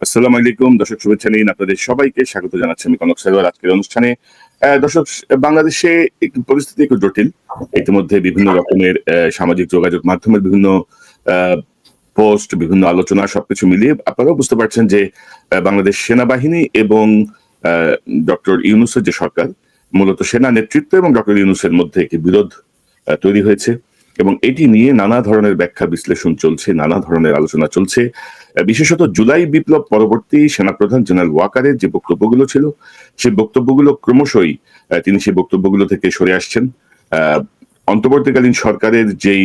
আসসালামু আলাইকুম দর্শক, শুভেচ্ছা নিন। আপনাদের সবাইকে স্বাগত জানাচ্ছি আমি কনক সাগর আজকের অনুষ্ঠানে। দর্শক, বাংলাদেশে একটু পরিস্থিতি একটু জটিল। ইতিমধ্যে বিভিন্ন রকমের সামাজিক যোগাযোগ মাধ্যমের বিভিন্ন পোস্ট, বিভিন্ন আলোচনা সবকিছু মিলিয়ে আপনারাও বুঝতে পারছেন যে বাংলাদেশ সেনাবাহিনী এবং ডক্টর ইউনূসের যে সরকার, মূলত সেনা নেতৃত্ব এবং ডক্টর ইউনূসের মধ্যে একটি বিরোধ তৈরি হয়েছে এবং এটি নিয়ে নানা ধরনের ব্যাখ্যা বিশ্লেষণ চলছে, নানা ধরনের আলোচনা চলছে। বিশেষত জুলাই বিপ্লব পরবর্তী সেনাপ্রধান জেনারেল ওয়াকারের যে বক্তব্যগুলো ছিল, সেই বক্তব্যগুলো ক্রমশই তিনি সেই বক্তব্যগুলো থেকে সরে আসছেন। অন্তর্বর্তীকালীন সরকারের যেই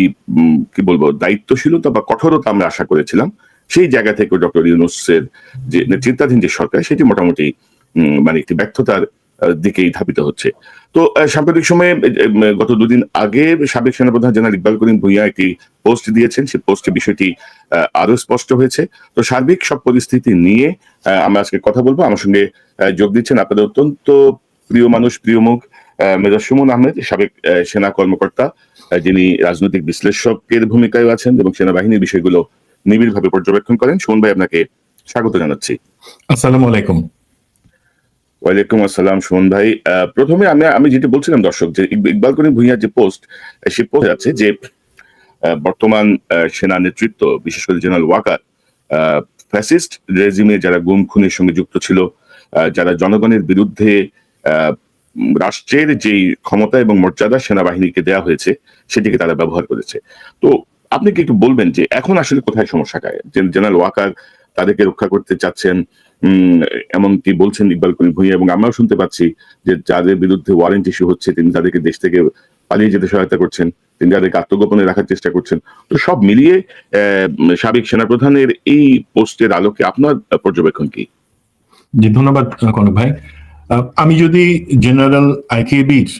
কি বলবো দায়িত্বশীলতা বা কঠোরতা আমরা আশা করেছিলাম, সেই জায়গা থেকে ডক্টর ইউনূসের যে নেতৃত্বাধীন যে সরকার, সেটি মোটামুটি মানে একটি ব্যর্থতার দিকেই ধাবিত হচ্ছে। তো সাম্প্রতিক সময়ে গত দুদিন আগে সাবেক সেনাপ্রধান জেনারেল ইকবাল করিম ভূঁইয়া একটি পোস্ট দিয়েছেন, সেই পোস্টে বিষয়টি আরো স্পষ্ট হয়েছে। তো সার্বিক সব পরিস্থিতি নিয়ে আমরা আজকে কথা বলবো। আমার সঙ্গে যোগ দিচ্ছেন আপনাদের অত্যন্ত প্রিয় মানুষ, প্রিয় মুখ, মেজর সুমন আহমেদ, সাবেক সেনা কর্মকর্তা, যিনি রাজনৈতিক বিশ্লেষকের ভূমিকায় আছেন এবং সেনাবাহিনীর বিষয়গুলো নিবিড়ভাবে পর্যবেক্ষণ করেন। সুমন ভাই, আপনাকে স্বাগত জানাচ্ছি। আসসালামু আলাইকুম। ওয়ালাইকুম আসসালাম সুমন ভাই। প্রথমে আমি যেটা বলছিলাম দর্শক, যে ইকবাল করিম ভূঁইয়ার যে পোস্ট, সে পোস্ট আছে যে বর্তমান সেনা নেতৃত্ব, বিশেষ করে জেনারেল ওয়াকার, ফ্যাসিস্ট রেজিমে যারা গুম খুনের সঙ্গে যুক্ত ছিল, যারা জনগণের বিরুদ্ধে রাষ্ট্রের যেই ক্ষমতা এবং মর্যাদা সেনাবাহিনীকে দেওয়া হয়েছে, সেটিকে তারা ব্যবহার করেছে। তো আপনি কি একটু বলবেন যে এখন আসলে কোথায় সমস্যাটায়? জেনারেল ওয়াকার তাদেরকে রক্ষা করতে চাচ্ছেন, এমনকি বলছেন ইকবাল করিম ভূঁইয়া, এবং আমরাও শুনতে পাচ্ছি যে যাদের বিরুদ্ধে ওয়ারেন্ট ইস্যু হচ্ছে, তিনি তাদেরকে দেশ থেকে পালিয়ে যেতে সহায়তা করছেন, তিনি তাদেরকে আত্মগোপনে রাখার চেষ্টা করছেন। তো সব মিলিয়ে সাবেক সেনাপ্রধানের এই পোস্টের আলোকে আপনার পর্যবেক্ষণ কি? জি, ধন্যবাদ কনক ভাই। আমি যদি জেনারেল আইকেবির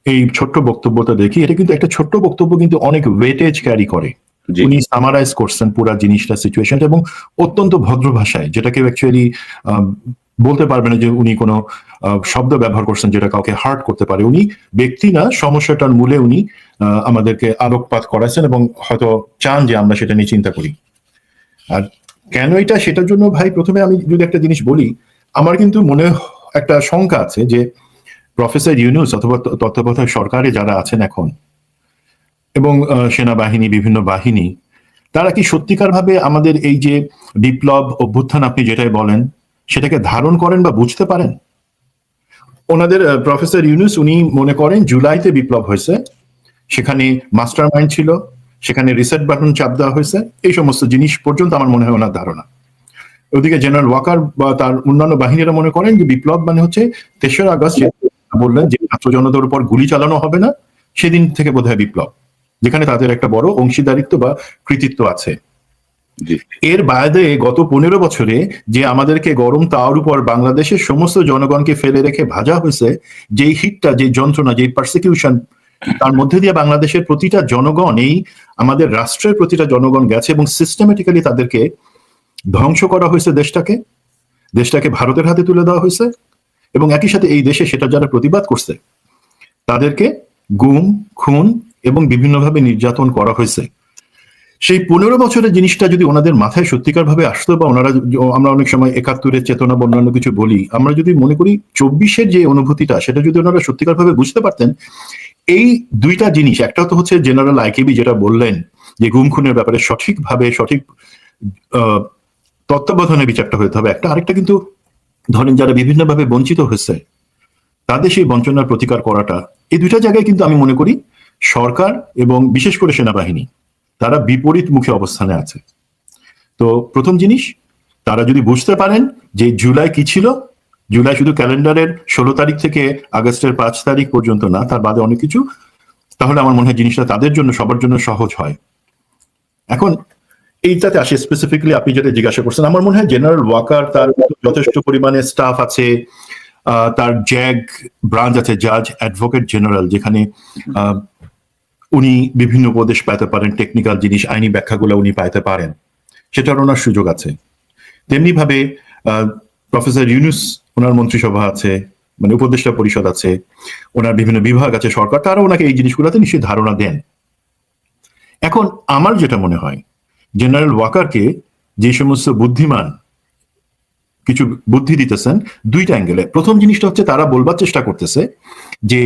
এই ছোট্ট বক্তব্যটা দেখি, এটা কিন্তু একটা ছোট্ট বক্তব্য কিন্তু অনেক ওয়েটেজ ক্যারি করে। উনি সামারাইজ করছেন পুরা জিনিসটা, সিচুয়েশনটা, এবং অত্যন্ত ভদ্র ভাষায়, যেটা কেউ অ্যাকচুয়ালি বলতে পারবে না যে উনি কোনো শব্দ ব্যবহার করছেন যেটা কাউকে হার্ট করতে পারে। উনি ব্যক্তি না, সমস্যাটার মূলে উনি আমাদেরকে আলোকপাত করাচ্ছেন এবং হয়তো চান যে আমরা সেটা নিয়ে চিন্তা করি। আর কেন এটা, সেটার জন্য ভাই প্রথমে আমি যদি একটা জিনিস বলি, আমার কিন্তু মনে একটা শঙ্কা আছে যে প্রফেসর ইউনূস অথবা তত্ত্বাবধায়ক সরকারে যারা আছেন এখন, এবং সেনাবাহিনী, বিভিন্ন বাহিনী, তারা কি সত্যিকার ভাবে আমাদের এই যে বিপ্লব অভ্যুত্থান আপনি যেটাই বলেন, সেটাকে ধারণ করেন বা বুঝতে পারেন? ওনাদের প্রফেসর ইউনূস উনি মনে করেন জুলাইতে বিপ্লব হয়েছে, সেখানে মাস্টার মাইন্ড ছিল, সেখানে রিসেট বাটন চাপ দেওয়া হয়েছে, এই সমস্ত জিনিস পর্যন্ত আমার মনে হয় ওনার ধারণা। ওদিকে জেনারেল ওয়াকার বা তার অন্যান্য বাহিনীরা মনে করেন যে বিপ্লব মানে হচ্ছে 3রা আগস্ট বললেন যে ছাত্র জনতার উপর গুলি চালানো হবে না, সেদিন থেকে বোধহয় বিপ্লব, যেখানে তাদের একটা বড় অংশীদারিত্ব বা কৃতিত্ব আছে। এর বাইরে গত 15 বছরে যে আমাদেরকে গরম তাওয়ার উপর বাংলাদেশের সমস্ত জনগণকে ফেলে রেখে ভাজা হয়েছে, যেই হিটটা, যে যন্ত্রণা, যে পারসিকিউশন, তার মধ্যে দিয়ে বাংলাদেশের প্রতিটা জনগণ, এই আমাদের রাষ্ট্রের প্রতিটা জনগণ গেছে এবং সিস্টেমেটিক্যালি তাদেরকে ধ্বংস করা হয়েছে, দেশটাকে ভারতের হাতে তুলে দেওয়া হয়েছে, এবং একই সাথে এই দেশে সেটা যারা প্রতিবাদ করছে তাদেরকে গুম, খুন এবং বিভিন্নভাবে নির্যাতন করা হয়েছে। সেই 15 বছরের জিনিসটা যদি ওনাদের মাথায় সত্যিকার ভাবে আসতো, বা ওনারা, আমরা অনেক সময় 71-এর চেতনা বা অন্যান্য কিছু বলি, আমরা যদি মনে করি 24-এর যে অনুভূতিটা, সেটা যদি ওনারা সত্যিকার ভাবে বুঝতে পারতেন, এই দুইটা জিনিস, একটা তো হচ্ছে জেনারেল আইকেবি যেটা বললেন যে গুম খুনের ব্যাপারে সঠিকভাবে, সঠিক তত্ত্বাবধানে বিচারটা হতে হবে একটা, আরেকটা কিন্তু ধরেন যারা বিভিন্নভাবে বঞ্চিত হয়েছে তাদের সেই বঞ্চনার প্রতিকার করাটা, এই দুইটা জায়গায় কিন্তু আমি মনে করি সরকার এবং বিশেষ করে সেনাবাহিনী তারা বিপরীত মুখে অবস্থানে আছে। তো প্রথম জিনিস, তারা যদি বুঝতে পারেন যে জুলাই কি ছিল, জুলাই শুধু ক্যালেন্ডারের 16 তারিখ থেকে আগস্টের 5 তারিখ পর্যন্ত না, তার বাদে অনেক কিছু, তাহলে আমার মনে হয় জিনিসটা তাদের জন্য, সবার জন্য সহজ হয়। এখন এইটাতে আসে স্পেসিফিকলি আপনি যেটা জিজ্ঞাসা করছেন, আমার মনে হয় জেনারেল ওয়াকার তার যথেষ্ট পরিমাণে স্টাফ আছে, তার জ্যাগ ব্রাঞ্চ আছে, জাজ অ্যাডভোকেট জেনারেল, যেখানে উনি বিভিন্ন উপদেশ পাইতে পারেন, টেকনিক্যাল জিনিস, আইনি ব্যাখ্যাগুলো উনি পাইতে পারেন, সেটার ওনার সুযোগ আছে। তেমনি ভাবে প্রফেসর ইউনূস, ওনার মন্ত্রিসভা আছে, মানে উপদেষ্টা পরিষদ আছে, ওনার বিভিন্ন বিভাগ আছে, সরকার, তারা ওনাকে এই জিনিসগুলোতে নিশ্চয়ই ধারণা দেন। এখন আমার যেটা মনে হয়, জেনারেল ওয়াকারকে যে সমস্ত বুদ্ধিমান কিছু বুদ্ধি দিতেছেন দুইটা অ্যাঙ্গেলে। প্রথম জিনিসটা হচ্ছে তারা বলবার চেষ্টা করতেছে যে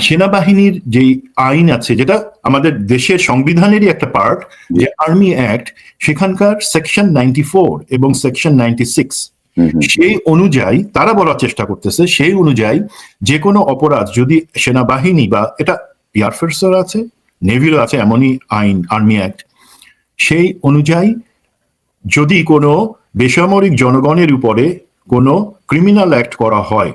সেনাবাহিনীর যে আইন আছে, যেটা আমাদের দেশের সংবিধানেরই একটা পার্ট, যে আর্মি অ্যাক্ট, সেখানকার সেকশন 94 এবং সেকশন 96, সেই অনুযায়ী তারা বলার চেষ্টা করতেছে, সেই অনুযায়ী যে কোনো অপরাধ যদি সেনাবাহিনী বা এটা এয়ারফোর্সের আছে, নেভিরও আছে এমনই আইন, আর্মি অ্যাক্ট, সেই অনুযায়ী যদি কোনো বেসামরিক জনগণের উপরে কোনো ক্রিমিনাল অ্যাক্ট করা হয়,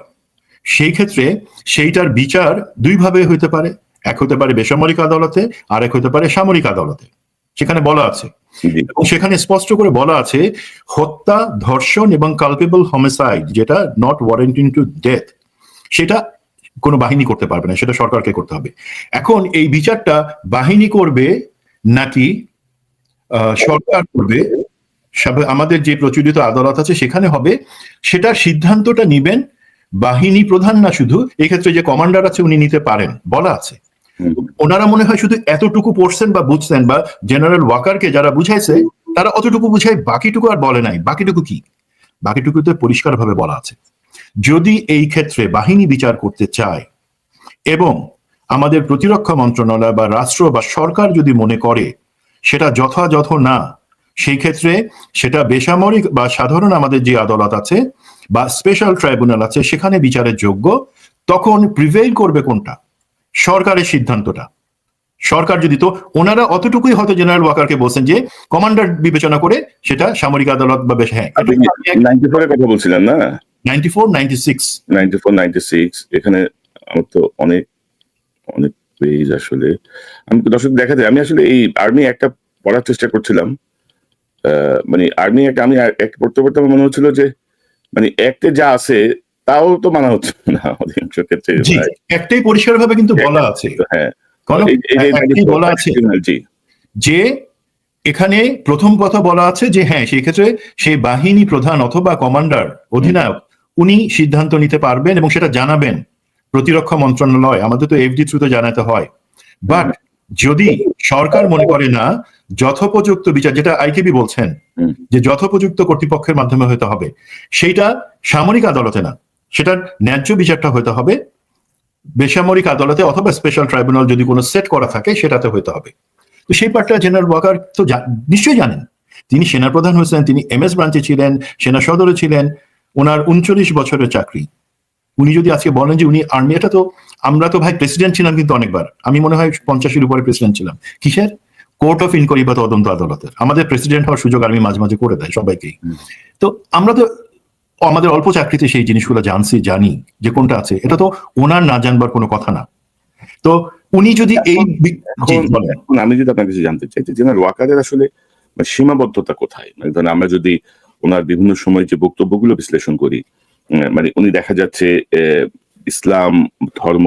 সেই ক্ষেত্রে সেইটার বিচার দুইভাবে হতে পারে। এক হতে পারে বেসামরিক আদালতে, আর এক হতে পারে সামরিক আদালতে। সেখানে বলা আছে, এবং সেখানে স্পষ্ট করে বলা আছে হত্যা, ধর্ষণ এবং কালপেবল হোমিসাইড, যেটা নট ওয়ারেন্টিং টু ডেথ, সেটা কোনো বাহিনী করতে পারবে না, সেটা সরকারকে করতে হবে। এখন এই বিচারটা বাহিনী করবে নাকি সরকার করবে, আমাদের যে প্রচলিত আদালত আছে সেখানে হবে, সেটার সিদ্ধান্তটা নিবেন বাহিনী প্রধান না শুধু, এক্ষেত্রে যে কমান্ডার আছে উনি নিতে পারেন বলা আছে। ওনারা মনে হয় শুধু এতটুকু পড়ছেন বা বুঝছেন, বা জেনারেল ওয়াকারকে যারা বুঝাইছে তারা অতটুকু বুঝায়, বাকিটুকু আর বলে নাই। বাকিটুকু কি? বাকিটুকুতে পরিষ্কারভাবে বলা আছে, যদি এই ক্ষেত্রে বাহিনী বিচার করতে চায় এবং আমাদের প্রতিরক্ষা মন্ত্রণালয় বা রাষ্ট্র বা সরকার যদি মনে করে সেটা যথাযথ না, সেই ক্ষেত্রে সেটা বেসামরিক বা সাধারণ আমাদের যে আদালত আছে বা স্পেশাল ট্রাইব্যুনাল আছে সেখানে বিচারের যোগ্য। তখন প্রিভেইল করবে কোনটা? সরকারের সিদ্ধান্তটা। সরকার যদি, তো ওনারা অতটুকুই হয়তো জেনারেল ওয়াকারকে বলছেন যে কমান্ডার বিবেচনা করে সেটা সামরিক আদালত বা বেশ, হ্যাঁ 94 এর কথা বলছিলেন না? 94, 96, 94, 96 এখানে আমার তো অনেক অনেক পেজ আসলে আমি দর্শক দেখাতে, আমি আসলে এই আর্মি একটা পড়ার চেষ্টা করছিলাম। মানে আর্মি একটা আমি পড়তে পড়তে আমার মনে হচ্ছিল যে মানে একটা যা আছে তাও তো মানা হচ্ছে না অধিকাংশ ক্ষেত্রে। একটাই পরিষ্কারভাবে কিন্তু বলা আছে, হ্যাঁ বলা আছে যে এখানে প্রথম কথা বলা আছে যে হ্যাঁ সেই ক্ষেত্রে সেই বাহিনী প্রধান অথবা কমান্ডার, অধিনায়ক, উনি সিদ্ধান্ত নিতে পারবেন এবং সেটা জানাবেন প্রতিরক্ষা মন্ত্রণালয়। আমাদের তো এফডি থ্রুতে জানাতে হয়। বাট যদি সরকার মনে করে না যথোপযুক্ত বিচার, যেটা আইকেবি বলছেন যে যথোপযুক্ত কর্তৃপক্ষের মাধ্যমে হতে হবে, সেইটা সামরিক আদালতে না, সেটার ন্যায্য বিচারটা হতে হবে বেসামরিক আদালতে অথবা স্পেশাল ট্রাইব্যুনাল যদি কোনো সেট করা থাকে সেটাতে হতে হবে। তো সেই পার্টটা জেনারেল ওয়াকার তো নিশ্চয়ই জানেন। তিনি সেনাপ্রধান হয়েছেন, তিনি MS ব্রাঞ্চে ছিলেন, সেনা সদরে ছিলেন, ওনার 39 বছরের চাকরি। উনি যদি আজকে বলেন যে উনি আর্মি, এটা তো আমরা তো ভাই প্রেসিডেন্ট ছিলাম কিন্তু অনেকবার, আমি মনে হয় 50-এর উপরে প্রেসিডেন্ট ছিলাম। কিসের? কোর্ট অফ ইনকোয়ারি বা তদন্ত আদালতের। আমাদের প্রেসিডেন্ট হওয়ার সুযোগ আর্মি মাঝে মাঝে করে দেয় সবাইকেই। তো আমরা তো আমাদের অল্প চাকরিতে সেই জিনিসগুলো জানি যে কোনটা আছে। এটা তো ওনার না জানবার কোনো কথা না। তো উনি যদি এই, আমি যদি আপনার কাছে জানতে চাই যে জেনারেল ওয়াকারের আসলে সীমাবদ্ধতা কোথায়? মানে ধরেন আমরা যদি ওনার বিভিন্ন সময় যে বক্তব্যগুলো বিশ্লেষণ করি, মানে উনি দেখা যাচ্ছে ইসলাম ধর্ম,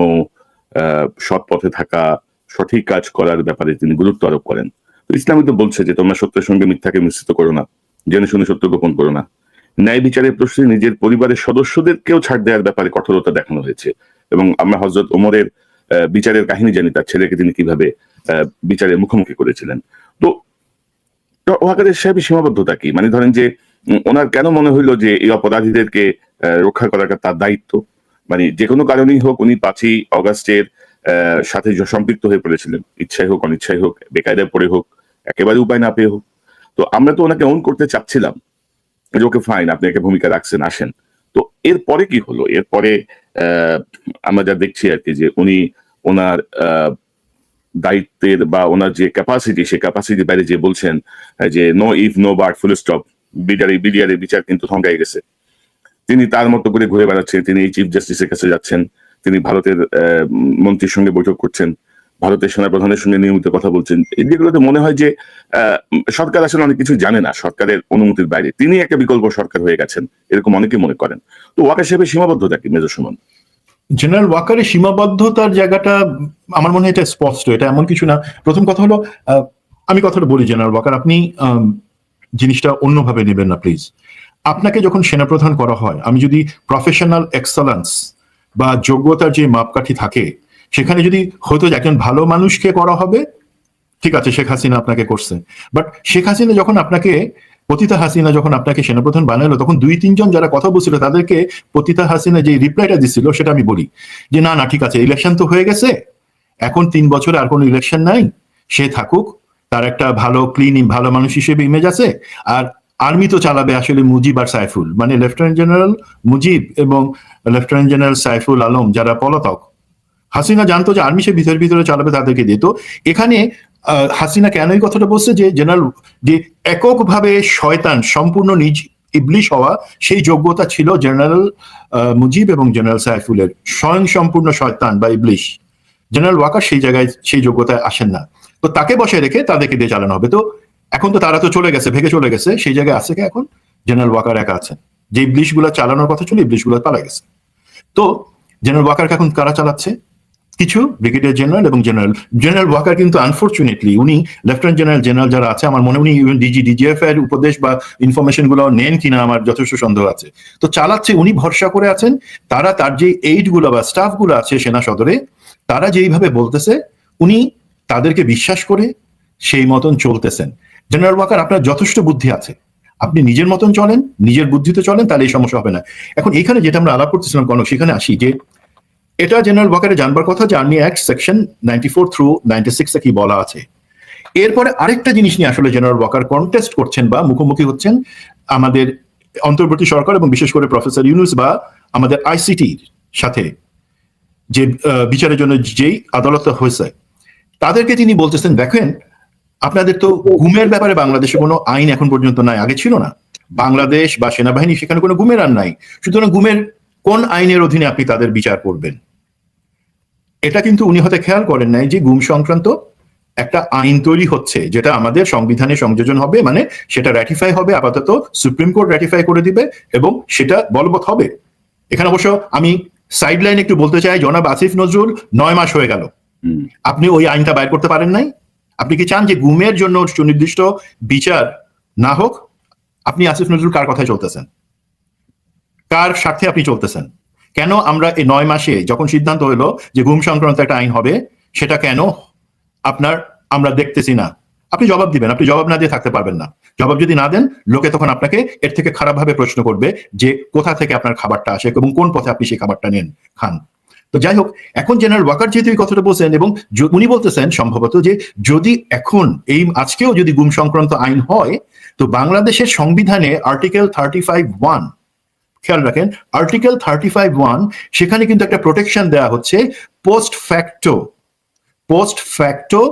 সৎ পথে থাকা, সঠিক কাজ করার ব্যাপারে তিনি গুরুত্ব আরোপ করেন। তো ইসলামী তো বলছে যে তোমরা সত্যের সঙ্গে মিথ্যাকে মিশ্রিত করো না, জেনে শুনে সত্য গোপন করো না। ন্যায় বিচারের প্রশ্নে নিজের পরিবারের সদস্যদেরকেও ছাড় দেওয়ার ব্যাপারে কঠোরতা দেখানো হয়েছে। এবং আমরা হযরত ওমরের বিচারের কাহিনী জানি, তার ছেলেকে তিনি কিভাবে বিচারের মুখোমুখি করেছিলেন। তো ওয়াকারের সাহেবের সীমাবদ্ধতা কি? মানে ধরেন যে ওনার কেন মনে হইলো যে এই অপরাধীদেরকে রক্ষা করাটা তার দায়িত্ব? মানে যে কোনো কারণেই হোক উনি 5ই অগাস্টের সাথে সম্পৃক্ত হয়ে পড়েছিলেন, ইচ্ছাই হোক অনিচ্ছাই হোক, বেকায়দায় পড়ে হোক, একেবারে উপায় না পেয়ে হোক। তো আমরা তো ওনাকে অন করতে চাচ্ছিলাম যে ওকে ফাইন, আপনি একটা ভূমিকা রাখছেন, আসেন। তো এরপরে কি হলো? এরপরে আমরা যা দেখছি আর কি, যে উনি ওনার দায়িত্বের বা ওনার যে ক্যাপাসিটি, সে ক্যাপাসিটির বাইরে যে বলছেন যে no if no but full stop, বিডিআরের বিচার কিন্তু থমকাই গেছে। তিনি তার মতো করে ঘুরে বেড়াচ্ছেন, তিনি চিফ জাস্টিসের কাছে যাচ্ছেন, তিনি ভারতের মন্ত্রীর সঙ্গে বৈঠক করছেন, ভারতের সেনাপ্রধানের সঙ্গে নিয়মিত কথা বলছেন। যেগুলোতে মনে হয় যে সরকার আসলে অনেক কিছু জানে না, সরকারের অনুমতির বাইরে তিনি একটা বিকল্প সরকার হয়ে গেছেন, এরকম অনেকেই মনে করেন। তো ওয়াকার সাহেবের সীমাবদ্ধতা কি মেজর সুমন? জেনারেল ওয়াকারের সীমাবদ্ধতার জায়গাটা আমার মনে হয় এটা স্পষ্ট, এটা এমন কিছু না। প্রথম কথা হলো, আমি কথাটা বলি, জেনারেল ওয়াকার আপনি জিনিসটা অন্যভাবে নেবেন না প্লিজ। আপনাকে যখন সেনাপ্রধান করা হয়, আমি যদি প্রফেশনাল এক্সেলেন্স বা যোগ্যতার যে মাপকাঠি থাকে, সেখানে যদি হয়তো একজন ভালো মানুষকে করা হবে, ঠিক আছে, শেখ হাসিনা আপনাকে করছে, বাট শেখ হাসিনা যখন আপনাকে পতিতা হাসিনা যখন আপনাকে সেনাপ্রধান বানালো তখন 2-3 জন যারা কথা বলছিল তাদেরকে পতিতা হাসিনা যে রিপ্লাইটা দিছিল সেটা আমি বলি যে না না ঠিক আছে, ইলেকশন তো হয়ে গেছে, এখন 3 বছর আর কোনো ইলেকশন নাই, সে থাকুক, তার একটা ভালো ক্লিন ভালো মানুষ হিসেবে ইমেজ আছে, আর আর্মি তো চালাবে আসলে মুজিব আর সাইফুল, মানে লেফটেন্যান্ট জেনারেল মুজিব এবং লেফটেন্যান্ট জেনারেল সাইফুল আলম যারা পলাতক। হাসিনা জানতো যে আর্মি সে ভিতরে ভিতরে চালাবে, তাদেরকে দিত। এখানে হাসিনা কেন এই কথাটা বলছে যে জেনারেল যে এককভাবে শয়তান সম্পূর্ণ নিজ ইবলিশ হওয়া, সেই যোগ্যতা ছিল জেনারেল মুজিব এবং জেনারেল সাইফুলের, স্বয়ং সম্পূর্ণ শয়তান বা ইবলিশ। জেনারেল ওয়াকার সেই জায়গায় সেই যোগ্যতায় আসেন না, তো তাকে বসে রেখে তাদেরকে দিয়ে চালানো হবে। তো এখন তো তারা তো চলে গেছে, ভেগে চলে গেছে, সেই জায়গায় আছে কে এখন? জেনারেল ওয়াকার একা আছেন। যে ইবলিশ গুলা চালানোর কথা ছিল, ইবলিশ গুলা পালা গেছে। তো জেনারেল ওয়াকারকে এখন কারা চালাচ্ছে? কিছু ব্রিগেডিয়ার জেনারেল এবং জেনারেল ওয়াকার কিন্তু আনফরচুনেটলি উনি লেফটেন্যান্ট জেনারেল যারা আছে, আমার মনে উনি ডিজিএফ এর উপদেশ বা ইনফরমেশন গুলো নেন কিনা আমার যথেষ্ট সন্দেহ আছে। তো চালাচ্ছে উনি, ভরসা করে আছেন, তারা তার যে এইড গুলো বা স্টাফ গুলো আছে সেনা সদরে, তারা যেইভাবে বলতেছে উনি তাদেরকে বিশ্বাস করে সেই মতন চলতেছেন। জেনারেল ওয়াকার, আপনার যথেষ্ট বুদ্ধি আছে, আপনি নিজের মতন চলেন, নিজের বুদ্ধিতে চলেন, তাহলে এই সমস্যা হবে না। এখন এখানে যেটা আমরা আলাপ করতেছিলাম কনক, সেখানে আসি যে এটা জেনারেল ওয়াকারে জানবার কথা যে আর্মি অ্যাক্ট সেকশন 94 through 96 কি বলা আছে। এরপরে আরেকটা জিনিস নিয়ে আসলে জেনারেল ওয়াকার কন্টেস্ট করছেন বা মুখোমুখি হচ্ছেন আমাদের অন্তর্বর্তী সরকার এবং বিশেষ করে প্রফেসর ইউনুস বা আমাদের আইসিটির সাথে, যে বিচারের জন্য যেই আদালত হয়েছে তাদেরকে তিনি বলতেছেন দেখেন আপনাদের তো গুমের ব্যাপারে বাংলাদেশে কোনো আইন এখন পর্যন্ত নাই, আগে ছিল না, বাংলাদেশ বা সেনাবাহিনী সেখানে কোনো গুমের আইন নাই, সুতরাং গুমের কোন আইনের অধীনে আপনি তাদের বিচার করবেন? এটা কিন্তু উনি হয়তো খেয়াল করেন নাই যে গুম সংক্রান্ত একটা আইন তৈরি হচ্ছে, যেটা আমাদের সংবিধানে সংযোজন হবে, মানে সেটা র্যাটিফাই হবে, আপাতত সুপ্রিম কোর্ট র্যাটিফাই করে দিবে এবং সেটা বলবৎ হবে। এখানে অবশ্য আমি সাইডলাইন একটু বলতে চাই, জনাব আসিফ নজরুল 9 মাস হয়ে গেল, আপনি ওই আইনটা বাইর করতে পারেন নাই। আপনি কি চান যে গুমের জন্য সুনির্দিষ্ট বিচার না হোক? আপনি আসিফ নজরুল কার কথায় চলতেছেন? কার স্বার্থে আপনি চলতেছেন? কেন আমরা এই 9 মাসে যখন সিদ্ধান্ত হলো যে গুম সংক্রান্ত একটা আইন হবে, সেটা কেন আমরা দেখতেছি না? আপনি জবাব দিবেন, আপনি জবাব না দিয়ে থাকতে পারবেন না। জবাব যদি না দেন, লোকে তখন আপনাকে এর থেকে খারাপ ভাবে প্রশ্ন করবে যে কোথা থেকে আপনার খাবারটা আসে এবং কোন পথে আপনি সেই খাবারটা খান। তো যাই হোক, এখন জেনারেল ওয়াকার যেহেতু এই কথাটা বলছেন এবং উনি বলতেছেন সম্ভবত যে যদি এখন এই আজকেও যদি গুম সংক্রান্ত আইন হয়, তো বাংলাদেশের সংবিধানে আর্টিকেল 35(1) খেয়াল রাখেন, আর্টিকেল 35(1) সেখানে কিন্তু একটা প্রোটেকশন দেওয়া হচ্ছে পোস্ট ফ্যাক্টো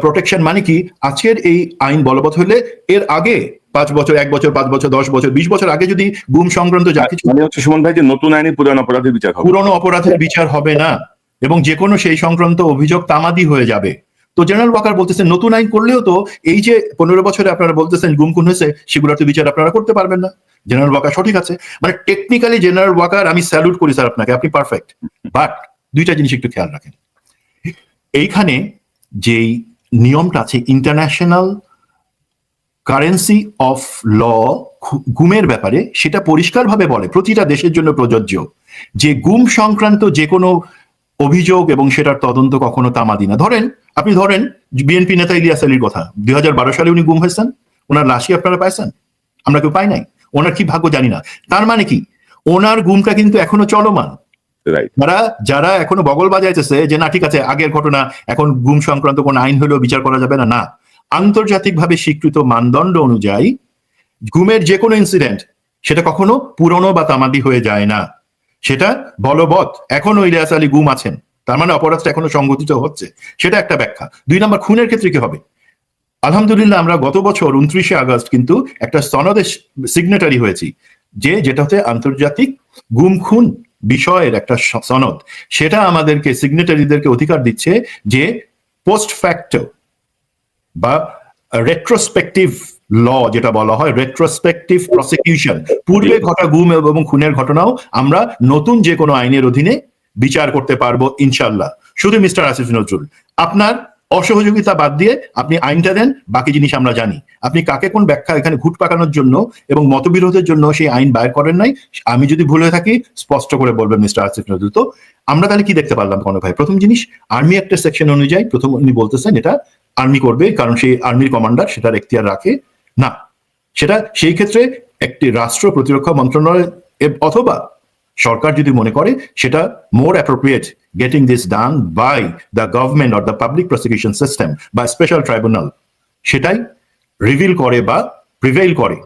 প্রোটেকশন। মানে কি, আজকের এই আইন বলবৎ হলে এর আগে 5 বছর, 1 বছর, 5 বছর, 10 বছর, 20 বছর আগে যদি গুম সংক্রান্ত যা কিছু, মানে হচ্ছে সুমন ভাই যে নতুন আইনে পুরনো অপরাধের বিচার হবে, পুরনো অপরাধের বিচার হবে না এবং যে কোনো সেই সংক্রান্ত অভিযোগ তামাদি হয়ে যাবে। তো জেনারেল ওয়াকার বলতেছেন নতুন আইন করলেও তো এই যে 15 বছরে আপনারা বলতেছেন গুম খুন হয়েছে, সেগুলোর তো বিচার আপনারা করতে পারবেন না। জেনারেল ওয়াকার সঠিক আছে, মানে টেকনিক্যালি জেনারেল ওয়াকার আমি স্যালুট করি স্যার আপনাকে, আপনি পারফেক্ট। বাট দুইটা জিনিস একটু খেয়াল রাখেন, এইখানে যেই নিয়মটা আছে ইন্টারন্যাশনাল কারেন্সি অফ ল গুমের ব্যাপারে, সেটা পরিষ্কারভাবে বলে প্রতিটা দেশের জন্য প্রযোজ্য যে গুম সংক্রান্ত যে কোনো অভিযোগ এবং সেটার তদন্ত কখনো তামাদি না। আপনি ধরেন বিএনপি নেতা ইলিয়াস আলীর কথা, 2012 সালে উনি গুম হয়েছেন, ওনার লাশই আপনারা পাইছেন, আমরা কেউ পাই নাই, ওনার কি ভাগ্য জানি না। তার মানে কি, ওনার গুমটা কিন্তু এখনো চলমান। যারা এখনো বগল বাজাইতেছে যে না ঠিক আছে আগের ঘটনা, এখন গুম সংক্রান্ত কোন আইন হলেও বিচার করা যাবে না, না, আন্তর্জাতিকভাবে স্বীকৃত মানদণ্ড অনুযায়ী গুমের যে কোনো ইনসিডেন্ট সেটা কখনো পুরনো বা তামাদি হয়ে যায় না, সেটা বলবৎ। এখনো ইলিয়াস আলী গুম আছেন, তার মানে অপরাধটা এখনো সংঘটিত হচ্ছে, সেটা একটা ব্যাখ্যা। 2 নম্বর, খুনের ক্ষেত্রে কি হবে? আলহামদুলিল্লাহ আমরা গত বছর 29শে আগস্ট কিন্তু একটা সনদে সিগনেটারি হয়েছি, যেটা হচ্ছে আন্তর্জাতিক গুম খুন বিষয়ের একটা সনদ। সেটা আমাদেরকে সিগনেটারিদেরকে অধিকার দিচ্ছে যে পোস্ট ফ্যাক্টো বা রেট্রোস্পেক্টিভ ল, যেটা বলা হয় রেট্রোস্পেক্টিভ প্রসিকিউশন, পূর্বে ঘটা গুম এবং খুনের ঘটনাও আমরা নতুন যে কোনো আইনের অধীনে বিচার করতে পারবো ইনশাল্লাহ। শুধু মিস্টার আসিফ নজরুল, আপনার অসহযোগিতা বাদ দিয়ে আপনি আইনটা দেন, বাকি জিনিস আমরা জানি। আপনি কাকে কোন ব্যাখ্যা এখানে ঘুট পাকানোর জন্য এবং মতবিরোধের জন্য সেই আইন বাইর করেন নাই, আমি যদি ভুল হয়ে থাকি স্পষ্ট করে বলবেন মিস্টার আসিফ নজরুল। তো আমরা তাহলে কি দেখতে পারলাম কনক ভাই? প্রথম জিনিস, আর্মি একটা সেকশন অনুযায়ী প্রথম উনি বলতেছেন এটা আর্মি করবে, কারণ সেই আর্মির কমান্ডার সেটার এখতিয়ার রাখে না। সেটা সেই ক্ষেত্রে একটি রাষ্ট্র প্রতিরক্ষা মন্ত্রণালয় অথবা সরকার যদি মনে করে সেটা more appropriate getting this done by the government or the public prosecution system বা স্পেশাল ট্রাইব্যুনাল, সেটাই রিভিল করে বা প্রিভেইল করে,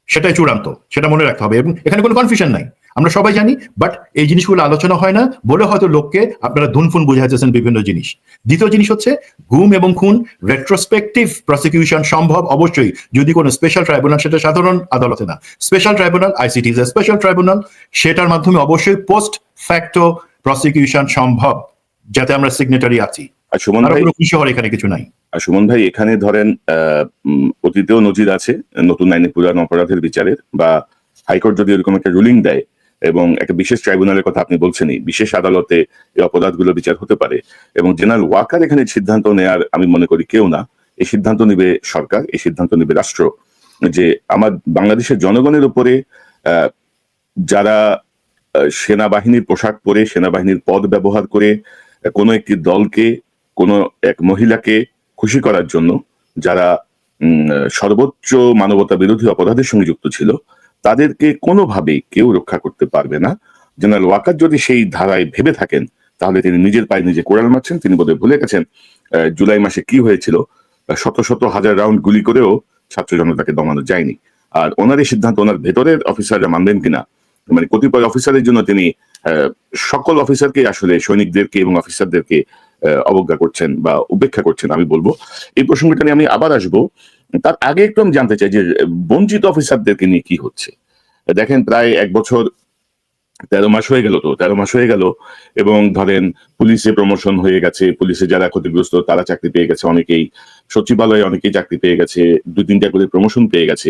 সেটাই চূড়ান্ত, সেটা মনে রাখতে হবে। এবং এখানে কোনো কনফিউশন নাই, আমরা সবাই জানি, বাট এই জিনিসগুলো আলোচনা হয় না বলে হয়তো লোককে আপনারা ধুনফুন বুঝাইতেছেন বিভিন্ন জিনিস। দ্বিতীয় জিনিস হচ্ছে গুম এবং খুন রেট্রোস্পেক্টিভ প্রসিকিউশন সম্ভব অবশ্যই যদি কোনো স্পেশাল ট্রাইব্যুনাল, সেটা সাধারণ আদালতে না, special tribunal, ICT is a special tribunal, সেটার মাধ্যমে অবশ্যই পোস্ট ফ্যাক্টো প্রসিকিউশন সম্ভব, যাতে আমরা সিগনেটারি আছি। আর সুমন ভাই, খুশি হওয়ার এখানে কিছু নাই। আর সুমন ভাই, এখানে ধরেন অতীতেও নজির আছে নতুন আইনে পুরানো অপরাধের বিচারের, বা হাইকোর্ট যদি এরকম একটা রুলিং দেয় এবং একটা বিশেষ ট্রাইব্যুনালের কথা আপনি বলছেনই, বিশেষ আদালতে এই অপরাধগুলো বিচার হতে পারে, এবং জেনারেল ওয়াকার এখানে সিদ্ধান্ত নেয়ার আমি মনে করি কেউ না, এই সিদ্ধান্ত নেবে সরকার, এই সিদ্ধান্ত নেবে রাষ্ট্র, যে আমার বাংলাদেশের জনগণের উপরে যারা সেনাবাহিনীর পোশাক পরে সেনাবাহিনীর পদ ব্যবহার করে কোনো একটি দলকে, কোনো এক মহিলাকে খুশি করার জন্য যারা সর্বোচ্চ মানবতা বিরোধী অপরাধের সঙ্গে যুক্ত ছিল, তাদেরকে কোনোভাবেই কেউ রক্ষা করতে পারবে না। জেনারেল ওয়াকার যদি সেই ধারায় ভেবে থাকেন, তাহলে তিনি নিজের পায়ে নিজে কোড়াল মারছেন। তিনি বোধহয় ভুলে গেছেন জুলাই মাসে কি হয়েছিল, শত শত হাজার রাউন্ড গুলি করেও ছাত্র জনতাকে দমানো যায়নি। আর ওনার এই সিদ্ধান্ত ওনার ভেতরের অফিসাররা মানবেন কিনা, মানে কতিপয় অফিসারের জন্য তিনি সকল অফিসারকে, আসলে সৈনিকদেরকে এবং অফিসারদেরকে অবজ্ঞা করছেন বা উপেক্ষা করছেন আমি বলবো। এই প্রসঙ্গটা নিয়ে আমি আবার আসবো, তার আগে একটু আমি জানতে চাই যে বঞ্চিত অফিসারদেরকে নিয়ে কি হচ্ছে। দেখেন, প্রায় 1 বছর 13 মাস হয়ে গেল, 13 মাস হয়ে গেল, এবং ধরেন পুলিশে প্রমোশন হয়ে গেছে, পুলিশে যারা ক্ষতিগ্রস্ত তারা চাকরি পেয়ে গেছে, অনেকেই সচিবালয়ে অনেকেই চাকরি পেয়ে গেছে, 2-3টা করে প্রমোশন পেয়ে গেছে।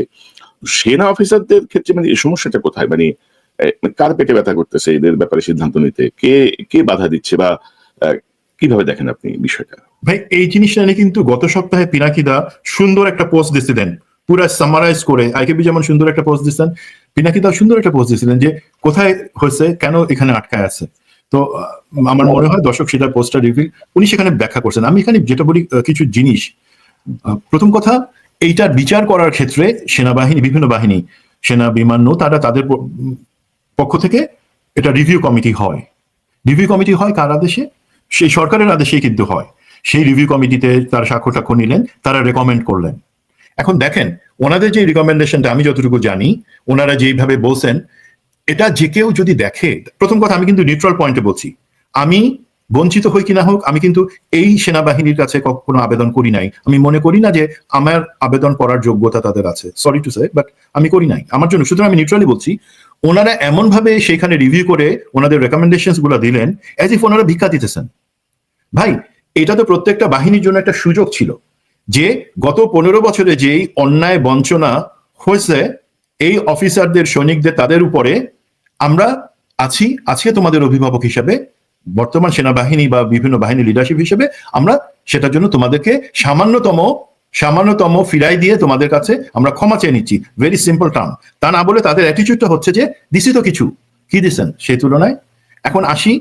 সেনা অফিসারদের ক্ষেত্রে মানে এই সমস্যাটা কোথায়, মানে কার পেটে ব্যথা করতেছে এদের ব্যাপারে সিদ্ধান্ত নিতে, কে বাধা দিচ্ছে, বা কিভাবে দেখেন আপনি বিষয়টা? ভাই, এই জিনিসটা নিয়ে কিন্তু গত সপ্তাহে পিনাকিদা সুন্দর একটা পোস্ট দিচ্ছিলেন, পুরো সামারাইজ করে। আইকেবি যেমন সুন্দর একটা পোস্ট দিচ্ছেন, পিনাকিদা সুন্দর একটা পোস্ট দিচ্ছিলেন যে কোথায় হয়েছে, কেন এখানে আটকায় আছে। তো আমার মনে হয় দর্শক সেটা পোস্টটা রিভিল উনি সেখানে ব্যাখ্যা করছেন। আমি এখানে যেটা বলি কিছু জিনিস, প্রথম কথা, এইটার বিচার করার ক্ষেত্রে সেনাবাহিনী, বিভিন্ন বাহিনী, সেনা, বিমান নৌ, তারা তাদের পক্ষ থেকে এটা রিভিউ কমিটি হয়। রিভিউ কমিটি হয় কার আদেশে? সেই সরকারের আদেশেই কিন্তু হয়। সেই রিভিউ কমিটিতে তারা স্বাক্ষর টাক্ষর নিলেন, তারা রেকমেন্ড করলেন। এখন দেখেন, ওনাদের যে রিকমেন্ডেশনটা আমি যতটুকু জানি, ওনারা যেইভাবে বলছেন, এটা যে কেউ যদি দেখে, প্রথম কথা আমি কিন্তু নিউট্রাল পয়েন্টে বলছি, আমি বঞ্চিত হই কিনা হোক, আমি কিন্তু এই সেনাবাহিনীর কাছে কখনো আবেদন করি নাই। আমি মনে করি না যে আমার আবেদন করার যোগ্যতা তাদের আছে, সরি টু সে, বাট আমি করি নাই আমার জন্য। সুতরাং আমি নিউট্রালি বলছি, ওনারা এমন ভাবে সেখানে রিভিউ করে ওনাদের রেকমেন্ডেশন গুলো দিলেন অ্যাজ ইফ ওনারা ভিক্ষা দিতেছেন। ভাই, এটা তো প্রত্যেকটা বাহিনীর জন্য একটা সুযোগ ছিল যে গত 15 বছরে যেই অন্যায় বঞ্চনা হয়েছে এই অফিসারদের, সৈনিকদের, তাদের উপরে, আমরা আছি আজকে তোমাদের অভিভাবক হিসেবে, বর্তমান সেনাবাহিনী বা বিভিন্ন বাহিনী লিডারশিপ হিসেবে, আমরা সেটার জন্য তোমাদেরকে সামান্যতম ফিরাই দিয়ে তোমাদের কাছে আমরা ক্ষমা চেয়ে নিচ্ছি। Very simple term. তা না বলে তাদের অ্যাটিটিউডটা হচ্ছে যে দিছি তো কিছু, কি দিচ্ছেন সেই তুলনায়। এখন আসি,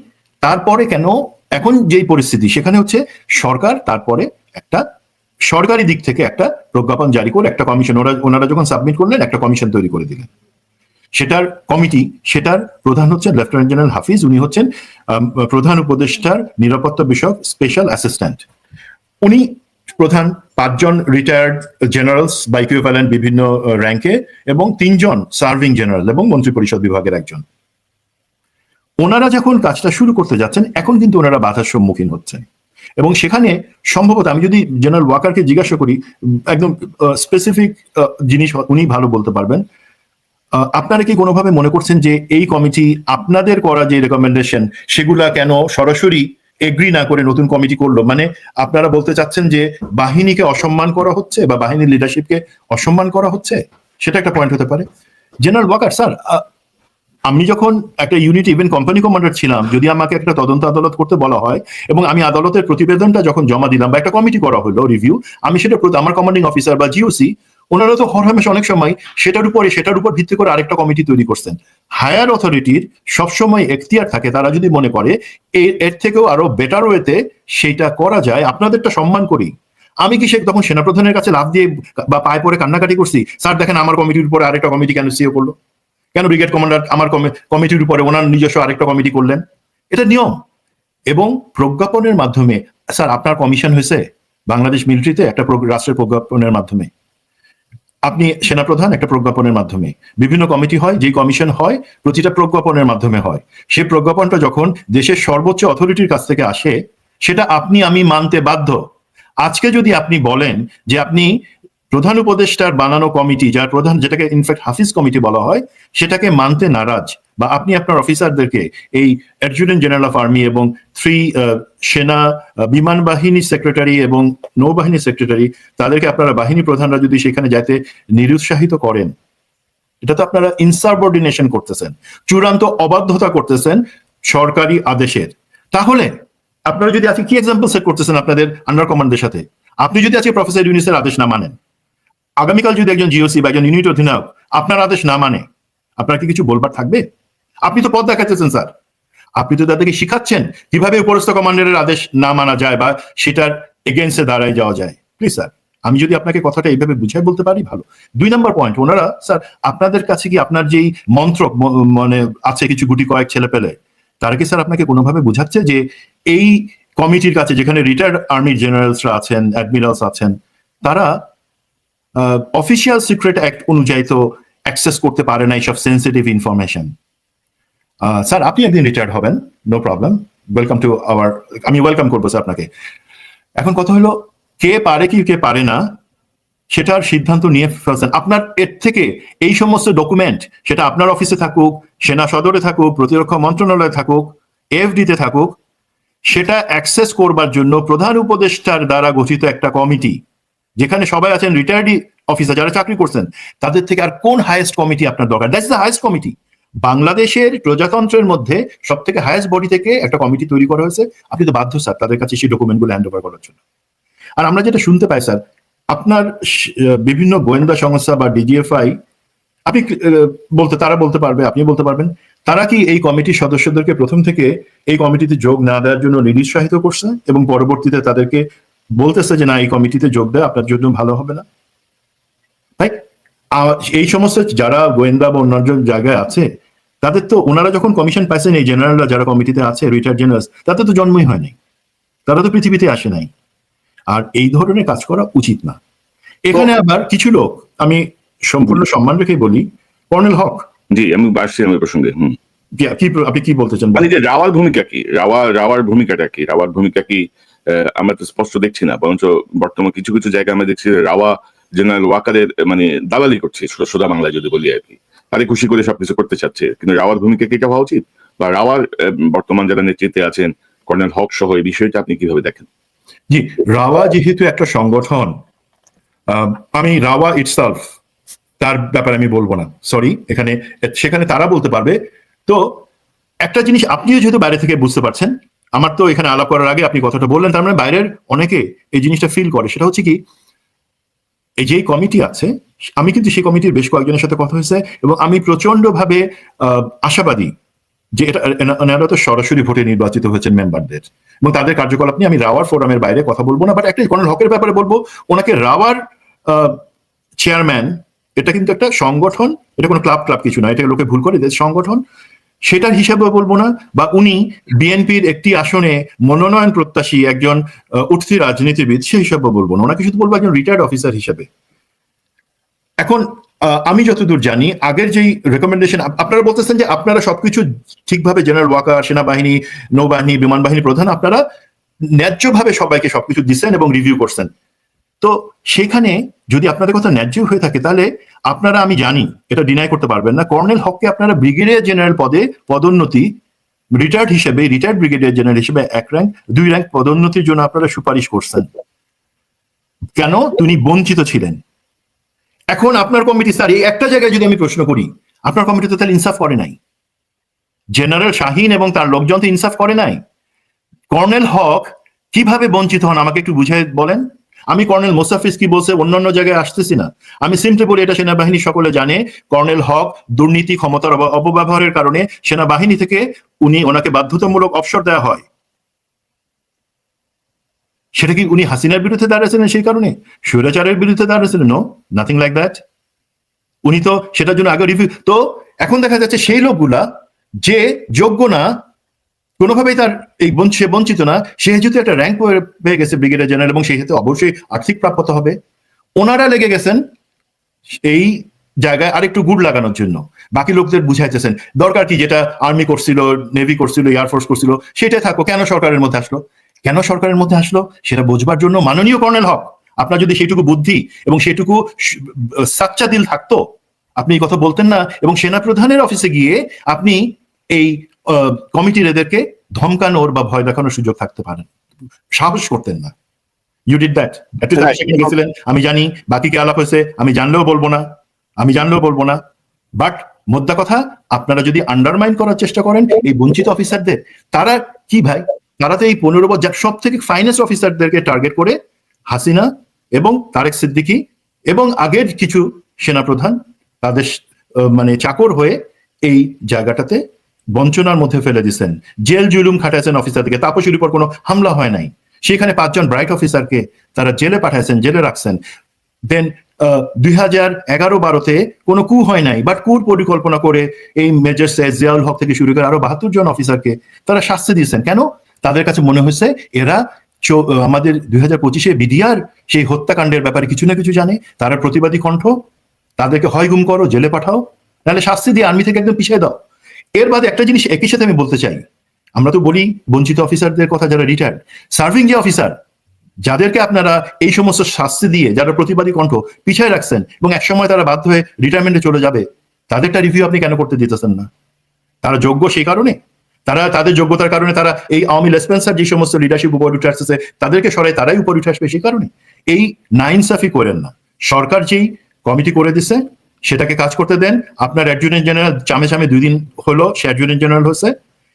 তারপরে কেন এখন যেই পরিস্থিতি, সেখানে হচ্ছে সরকার তারপরে একটা সরকারি দিক থেকে একটা প্রজ্ঞাপন জারি করে একটা কমিশন, ওনারা যখন সাবমিট করলেন একটা কমিশন তৈরি করে দিলেন। সেটার কমিটি, সেটার প্রধান হচ্ছেন লেফটেন্যান্ট জেনারেল হাফিজ। উনি হচ্ছেন প্রধান উপদেষ্টার নিরাপত্তা বিষয়ক স্পেশাল অ্যাসিস্ট্যান্ট। উনি প্রধান, 5 জন রিটায়ার্ড জেনারেলস বা ইকুইভ্যালেন্ট বিভিন্ন র্যাঙ্কে, এবং 3 জন সার্ভিং জেনারেল এবং মন্ত্রিপরিষদ বিভাগের একজন। ওনারা যখন কাজটা শুরু করতে যাচ্ছেন, এখন কিন্তু ওনারা বাধার সম্মুখীন হচ্ছেন। এবং সেখানে সম্ভবত আমি যদি জেনারেল ওয়াকারকে জিজ্ঞাসা করি, একদম স্পেসিফিক জিনিস উনি ভালো বলতে পারবেন, আপনারা কি কোনোভাবে মনে করছেন যে এই কমিটি আপনাদের করা যে রেকমেন্ডেশন সেগুলা কেন সরাসরি এগ্রি না করে নতুন কমিটি করলো? মানে আপনারা বলতে চাচ্ছেন যে বাহিনীকে অসম্মান করা হচ্ছে বা বাহিনীর লিডারশিপকে অসম্মান করা হচ্ছে? সেটা একটা পয়েন্ট হতে পারে। জেনারেল ওয়াকার স্যার, আমি যখন একটা ইউনিট ইভেন কোম্পানি কমান্ডার ছিলাম, যদি আমাকে একটা তদন্ত আদালত করতে বলা হয় এবং আমি আদালতের প্রতিবেদনটা যখন জমা দিলাম বা একটা কমিটি করা হলো রিভিউ, আমি সেটা আমার কমান্ডিং অফিসার বা জিওসি, ওনারা তো হরহামেশ অনেক সময় সেটার উপর ভিত্তি করে আরেকটা কমিটি তৈরি করছেন। হায়ার অথরিটির সবসময় এখতিয়ার থাকে, তারা যদি মনে করে এর থেকেও আরো বেটার ওয়েতে সেইটা করা যায়, আপনাদেরটা সম্মান করি, আমি কি সে তখন সেনাপ্রধানের কাছে লাভ দিয়ে বা পায়ে পড়ে কান্নাকাটি করছি, স্যার দেখেন আমার কমিটির উপরে আরেকটা কমিটি কেন সিও করলো, কেন ব্রিগেড কমান্ডার আমার কমিটির উপরে ওনার নিজস্ব আরেকটা কমিটি করলেন? এটা নিয়ম। এবং প্রজ্ঞাপনের মাধ্যমে, স্যার আপনার কমিশন হয়েছে বাংলাদেশ মিলিটারিতে একটা রাষ্ট্রের প্রজ্ঞাপনের মাধ্যমে, আপনি সেনাপ্রধান একটা প্রজ্ঞাপনের মাধ্যমে, বিভিন্ন কমিটি হয়, যে কমিশন হয় প্রতিটা প্রজ্ঞাপনের মাধ্যমে হয়। সেই প্রজ্ঞাপনটা যখন দেশের সর্বোচ্চ অথরিটির কাছ থেকে আসে, সেটা আপনি আমি মানতে বাধ্য। আজকে যদি আপনি বলেন যে আপনি প্রধান উপদেষ্টার বানানো কমিটি, যার প্রধান, যেটাকে ইনফ্যাক্ট হাফিজ কমিটি বলা হয়, সেটাকে মানতে নারাজ, বা আপনি আপনার অফিসারদেরকে, এই অ্যাডজুটেন্ট জেনারেল অফ আর্মি এবং 3 সেনা বিমান বাহিনী সেক্রেটারি এবং নৌবাহিনী সেক্রেটারি, তাদেরকে আপনারা বাহিনী প্রধানরা যদি সেখানে যাইতে নিরুৎসাহিত করেন, এটা তো আপনারা ইনসাবঅর্ডিনেশন করতেছেন, চূড়ান্ত অবাধ্যতা করতেছেন সরকারি আদেশের। তাহলে আপনারা যদি আজকে কি এক্সাম্পল সেট করতেছেন আপনাদের আন্ডার কমান্ডের সাথে? আপনি যদি আজকে প্রফেসর ইউনূসের আদেশ না মানেন, আগামীকাল যদি একজন জিওসি বা একজন ইউনিট অধিনায়ক আপনার আদেশ না মানে, আপনার কি কিছু বলবার থাকবে? আপনি তো পথ দেখাচ্ছেন স্যার, আপনি তো তাদেরকে শিখাচ্ছেন কিভাবে উপরস্থ কমান্ডারের আদেশ না মানা যায় বা সেটার এগেইনস্টে দাঁড়ায় যাওয়া যায়। প্লিজ স্যার, আমি যদি আপনাকে কথাটা এইভাবে বুঝাই বলতে পারি ভালো। 2 নম্বর পয়েন্ট, ওনারা স্যার আপনাদের কাছে কি আপনার যেই মন্ত্র মানে আছে কিছু গুটি কয়েক ছেলে পেলে, তারা কি স্যার আপনাকে কোনোভাবে বুঝাচ্ছে যে এই কমিটির কাছে, যেখানে রিটায়ার্ড আর্মি জেনারেলসরা আছেন, অ্যাডমিরালস আছেন, তারা অফিসিয়াল সিক্রেট অ্যাক্ট অনুযায়ী তো অ্যাক্সেস করতে পারে না এইসব সেন্সিটিভ ইনফরমেশন? স্যার আপনি একদিন রিটায়ার্ড হবেন, no problem, welcome to our, আমি ওয়েলকাম করবো স্যার আপনাকে। এখন কথা হলো, কে পারে কি কে পারে না সেটার সিদ্ধান্ত নিয়ে ফেলছেন আপনার। এর থেকে এই সমস্ত ডকুমেন্ট, সেটা আপনার অফিসে থাকুক, সেনা সদরে থাকুক, প্রতিরক্ষা মন্ত্রণালয়ে থাকুক, এফডিতে থাকুক, সেটা অ্যাক্সেস করবার জন্য প্রধান উপদেষ্টার দ্বারা গঠিত একটা কমিটি, যেখানে সবাই আছেন রিটায়ার্ড অফিসার যারা চাকরি করছেন, তাদের থেকে আর কোন হাইয়েস্ট কমিটি আপনার দরকার? That's the highest committee. বাংলাদেশের প্রজাতন্ত্রের মধ্যে সব থেকে হাইয়েস্ট বডি থেকে একটা কমিটি তৈরি করা হয়েছে, আপনি তো বাধ্য স্যার তাদের কাছে সেই ডকুমেন্টগুলো হ্যান্ড ওভার করার জন্য। আর আমরা যেটা শুনতে পাই স্যার, আপনার বিভিন্ন গোয়েন্দা সংস্থা বা ডিজিএফআই, আপনি তারা বলতে পারবে, আপনি বলতে পারবেন, তারা কি এই কমিটির সদস্যদেরকে প্রথম থেকে এই কমিটিতে যোগ না দেওয়ার জন্য নিরুৎসাহিত করছে এবং পরবর্তীতে তাদেরকে বলতেছে যে না, এই কমিটিতে যোগ দেয় আপনার জন্য ভালো হবে না? তাই এই সমস্ত যারা গোয়েন্দা বা অন্যান্য জায়গায় আছে, তাদের তো, ওনারা যখন কমিশন পাইছেন, এই জেনারেলরা যারা কমিটিতে আছে, রিটায়ার্ড জেনারেল, তাদের তো জন্মই হয়নি, তারা তো পৃথিবীতে আসে নাই। আর এই ধরনের কাজ করা উচিত না। এখানে আবার কিছু লোক, আমি সম্পূর্ণ সম্মান রেখে বলি, কর্নেল হক। জি, আমি আসছিলাম এই প্রসঙ্গে। আপনি কি বলতে চান? মানে যে রাওয়ার ভূমিকা কি, রাওয়ার ভূমিকাটা কি, রাওয়ার ভূমিকা কি আমরা তো স্পষ্ট দেখছি না, বরঞ্চ বর্তমান কিছু কিছু জায়গায় আমরা দেখছি রাওয়া জেনারেল ওয়াকারের মানে দালালি করছে, সোজা বাংলায় যদি বলি আর কি, তারে খুশি করে সবকিছু করতে চাচ্ছে। কিন্তু রাওয়ার ভূমিকা কি এটা হওয়া উচিত? বা রাওয়ার বর্তমান যারা নেতৃত্বে আছেন, কর্নেল হক সহ, এই বিষয়টা আপনি কিভাবে দেখেন? জি, রাওয়া যেহেতু একটা সংগঠন, আমি রাওয়া ইটসেলফ তার ব্যাপারে আমি বলবো না, সরি, সেখানে তারা বলতে পারবে। তো একটা জিনিস আপনিও যেহেতু বাইরে থেকে বুঝতে পারছেন, আমার তো এখানে আলাপ করার আগে আপনি কথাটা বললেন, তার মানে বাইরের অনেকে এই জিনিসটা ফিল করে। সেটা হচ্ছে কি, এই যে কমিটি আছে, আমি কিন্তু সেই কমিটির বেশ কয়েকজনের সাথে কথা হয়েছে এবং আমি প্রচন্ড ভাবে আশাবাদী যে এনারা তো সরাসরি ভোটে নির্বাচিত হয়েছেন মেম্বারদের, এবং তাদের কার্যকলাপ নিয়ে আমি রাওয়ার ফোরামের বাইরে কথা বলবো না। বাট একটা কর্নেল হকের ব্যাপারে বলবো, ওনাকে রাওয়ার চেয়ারম্যান, এটা কিন্তু একটা সংগঠন, এটা কোনো ক্লাব কিছু না, এটা লোকে ভুল করে, সংগঠন, সেটার হিসাবে বলবো না। বা উনি বিএনপির একটি আসনে মনোনয়ন প্রত্যাশী একজন উঠতি রাজনীতিবিদ, সেই হিসাবে বলবো না, ওনাকে শুধু বলবো একজন রিটায়ার্ড অফিসার হিসেবে। এখন আমি যতদূর জানি, আগের যেই রেকমেন্ডেশন, আপনারা বলতেছেন যে আপনারা সবকিছু ঠিকভাবে, জেনারেল ওয়াকার, সেনাবাহিনী, নৌবাহিনী, বিমান বাহিনী প্রধান, আপনারা ন্যায্যভাবে সবাইকে সবকিছু দিচ্ছেন এবং রিভিউ করছেন। তো সেখানে যদি আপনাদের কথা ন্যায্য হয়ে থাকে, তাহলে আপনারা, আমি জানি এটা ডিনাই করতে পারবেন না, কর্নেল হককে আপনারা ব্রিগেডিয়ার জেনারেল পদে পদোন্নতি, রিটায়ার্ড হিসেবে, রিটায়ার্ড ব্রিগেডিয়ার জেনারেল হিসেবে 1 র্যাঙ্ক 2 র্যাঙ্ক পদোন্নতির জন্য আপনারা সুপারিশ করছেন। কেন? তিনি বঞ্চিত ছিলেন। এখন আপনার কমিটি, স্যার, এই একটা জায়গায় যদি আমি প্রশ্ন করি, আপনার কমিটি তো তাহলে ইনসাফ করে নাই, জেনারেল শাহিন এবং তার লোকজন তো ইনসাফ করে নাই। কর্নেল হক কিভাবে বঞ্চিত হন আমাকে একটু বুঝিয়ে বলেন। আমি কর্নেল মোস্তাফিজ কি বলছে অন্যান্য জায়গায় আসতেছি না, আমি সিম্পলি বলি, এটা সেনাবাহিনী সকলে জানে, কর্নেল হক দুর্নীতি, ক্ষমতার অপব্যবহারের কারণে সেনাবাহিনী থেকে ওনাকে বাধ্যতামূলক অবসর দেওয়া হয়। সেটা কি উনি হাসিনার বিরুদ্ধে দাঁড়িয়েছিলেন সেই কারণে, স্বৈরাচারের বিরুদ্ধে দাঁড়িয়েছিলেন? No, nothing like that. উনি তো সেটার জন্য আগে রিভিউ। তো এখন দেখা যাচ্ছে সেই লোকগুলা যে যোগ্য না, কোনোভাবেই তার এই সে বঞ্চিত না, সে যেহেতু একটা র্যাঙ্ক পেয়ে গেছে ব্রিগেডিয়ার জেনারেল, এবং সেই ক্ষেত্রে অবশ্যই আর্থিক প্রাপ্যতা হবে, ওনারা লেগে গেছেন এই জায়গায় আরেকটু গুড় লাগানোর জন্য, বাকি লোকদের বুঝাইতেছেন দরকার কি, যেটা আর্মি করছিল, নেভি করছিল, এয়ারফোর্স করছিল সেটাই থাকো, কেন সরকারের মধ্যে আসলো? কেন সরকারের মধ্যে আসলো সেটা বোঝবার জন্য মাননীয় কর্নেল হক, আপনার যদি সেইটুকু বুদ্ধি এবং সেইটুকু সাচ্চা দিল থাকতো, আপনি এই কথা বলতেন না, এবং সেনা প্রধানের অফিসে গিয়ে আপনি এই কমিটির এদেরকে ধমকানোর বা ভয় দেখানোর সুযোগ থাকতে পারেন, সাহস করতেন না। You did that. সেখানে গেছিলেন, আমি জানি, বাকি কি আলাপ হয়েছে আমি জানলেও বলবো না, বাট মোদ্দা কথা, আপনারা যদি আন্ডারমাইন করার চেষ্টা করেন এই বঞ্চিত অফিসারদের, তারা কি ভাই, তারা তো এই 15 বছর সব থেকে ফাইনেস্ট অফিসারদেরকে টার্গেট করে হাসিনা এবং তারেক সিদ্দিকী এবং আগের কিছু সেনাপ্রধান তাদের মানে চাকর হয়ে এই জায়গাটাতে বঞ্চনার মধ্যে ফেলে দিচ্ছেন, জেল জুলুম খাটাইছেন অফিসারদেরকে। তাপসীর উপর কোনো হামলা হয় নাই, সেখানে 5 জন ব্রাইট অফিসারকে তারা জেলে পাঠাইছেন, জেলে রাখছেন। দেন 2011-12-তে কোনো কু হয় নাই, বাট কুর পরিকল্পনা করে এই মেজর সৈয়দ জিয়াউল হক থেকে শুরু করে আরো 72 জন অফিসারকে তারা শাস্তি দিয়েছেন। কেন? তাদের কাছে মনে হয়েছে এরা আমাদের 2025-এ বিডিআর সেই হত্যাকাণ্ডের ব্যাপারে কিছু না কিছু জানে, তারা প্রতিবাদী কণ্ঠ, তাদেরকে হয় গুম করো, জেলে পাঠাও, নাহলে শাস্তি দিয়ে আর্মি থেকে একদম পিছিয়ে দাও। এর বাদে একটা জিনিস একই সাথে আমি বলতে চাই, আমরা তো বলি বঞ্চিত অফিসারদের কথা, যারা রিটায়ার্ড সার্ভিং যে অফিসার, যাদেরকে আপনারা এই সমস্ত শাস্তি দিয়ে যারা প্রতিবাদী কণ্ঠ পিছিয়ে রাখছেন এবং একসময় তারা বাধ্য হয়ে রিটায়ারমেন্টে চলে যাবে, তাদেরটা রিভিউ আপনি কেন করতে দিতেছেন না? তারা যোগ্য সেই কারণে, তারা তাদের যোগ্যতার কারণে তারা এই আওয়ামী লেসপেন্সার যে সমস্ত লিডারশিপ উপর উঠে আসতেছে তাদেরকে সরাই তারাই উপর উঠে আসবে সেই কারণে। এই নাইনসাফি করেন না। সরকার যেই কমিটি করে দিছে সেটাকে কাজ করতে দেন। আপনার অ্যাডজুটেন্ট জেনারেল চামে 2 দিন হলো সে অ্যাডজুটেন্ট জেনারেল হয়েছে,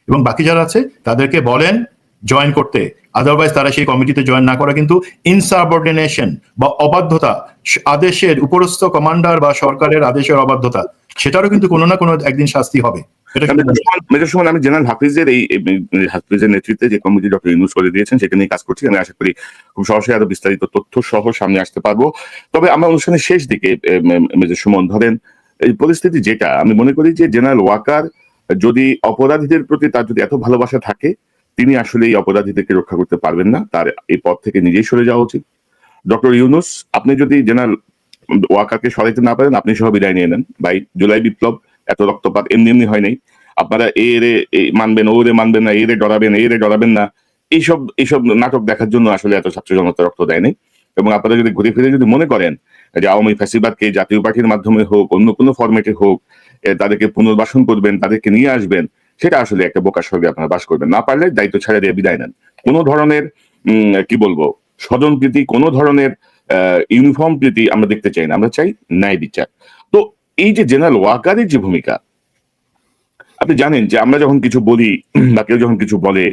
এবং বাকি যারা আছে তাদেরকে বলেন জয়েন করতে, আদারওয়াইজ তারা সেই কমিটিতে জয়েন না করা কিন্তু ইনসাবঅর্ডিনেশন বা অবাধ্যতা, আদেশের উপরস্থ কমান্ডার বা সরকারের আদেশের অবাধ্যতা, সেটারও কিন্তু কোনো না কোনো একদিন শাস্তি হবে। মেজর সুমন, আমি জেনারেল হাফিজের হাফিজের নেতৃত্বে যে কমিটি ডক্টর ইউনূস করে দিয়েছেন সেখানে কাজ করছি। আমি আশা করি খুব সহজে আরো বিস্তারিত তথ্য সহ সামনে আসতে পারবো। তবে আমরা অনুষ্ঠানের শেষ দিকে মেজর সুমন, ধরেন এই পরিস্থিতি যেটা, আমি মনে করি যে জেনারেল ওয়াকার যদি অপরাধীদের প্রতি তার যদি এত ভালোবাসা থাকে, তিনি আসলে এই অপরাধীদেরকে রক্ষা করতে পারবেন না, তার এই পদ থেকে নিজেই সরে যাওয়া উচিত। ডক্টর ইউনূস, আপনি যদি জেনারেল ওয়াকারকে সরাইতে না পারেন, আপনি সহ বিদায় নিয়ে নেন। ভাই, জুলাই বিপ্লব এত রক্তপাত এমনি হয় নাই। আপনারা এরে মানবেন, ওরে মানবেন না, এরে ডরাবেন না, এইসব নাটক দেখার জন্য আসলে এত ছাত্র জনতা রক্ত দেয় নাই। এবং আপনারা যদি ঘুরে ফিরে যদি মনে করেন যে আওয়ামী ফ্যাসিবাদকে জাতীয় পার্টির মাধ্যমে হোক, অন্য কোনো ফরম্যাটে হোক, তাদেরকে পুনর্বাসন করবেন, তাদেরকে নিয়ে আসবেন, সেটা আসলে একটা বোকার স্বর্গে আপনারা বাস করবেন। না পারলে দায়িত্ব ছেড়ে দিয়ে বিদায় নেন। কোনো ধরনের কি বলবো স্বজনপ্রীতি, কোনো ধরনের ইউনিফর্ম প্রীতি আমরা দেখতে চাই না, আমরা চাই ন্যায় বিচার। তো এই যে জেনারেল ওয়াকারের যে ভূমিকা, আপনি জানেন যে আমরা যখন কিছু বলি বা কেউ যখন কিছু বলে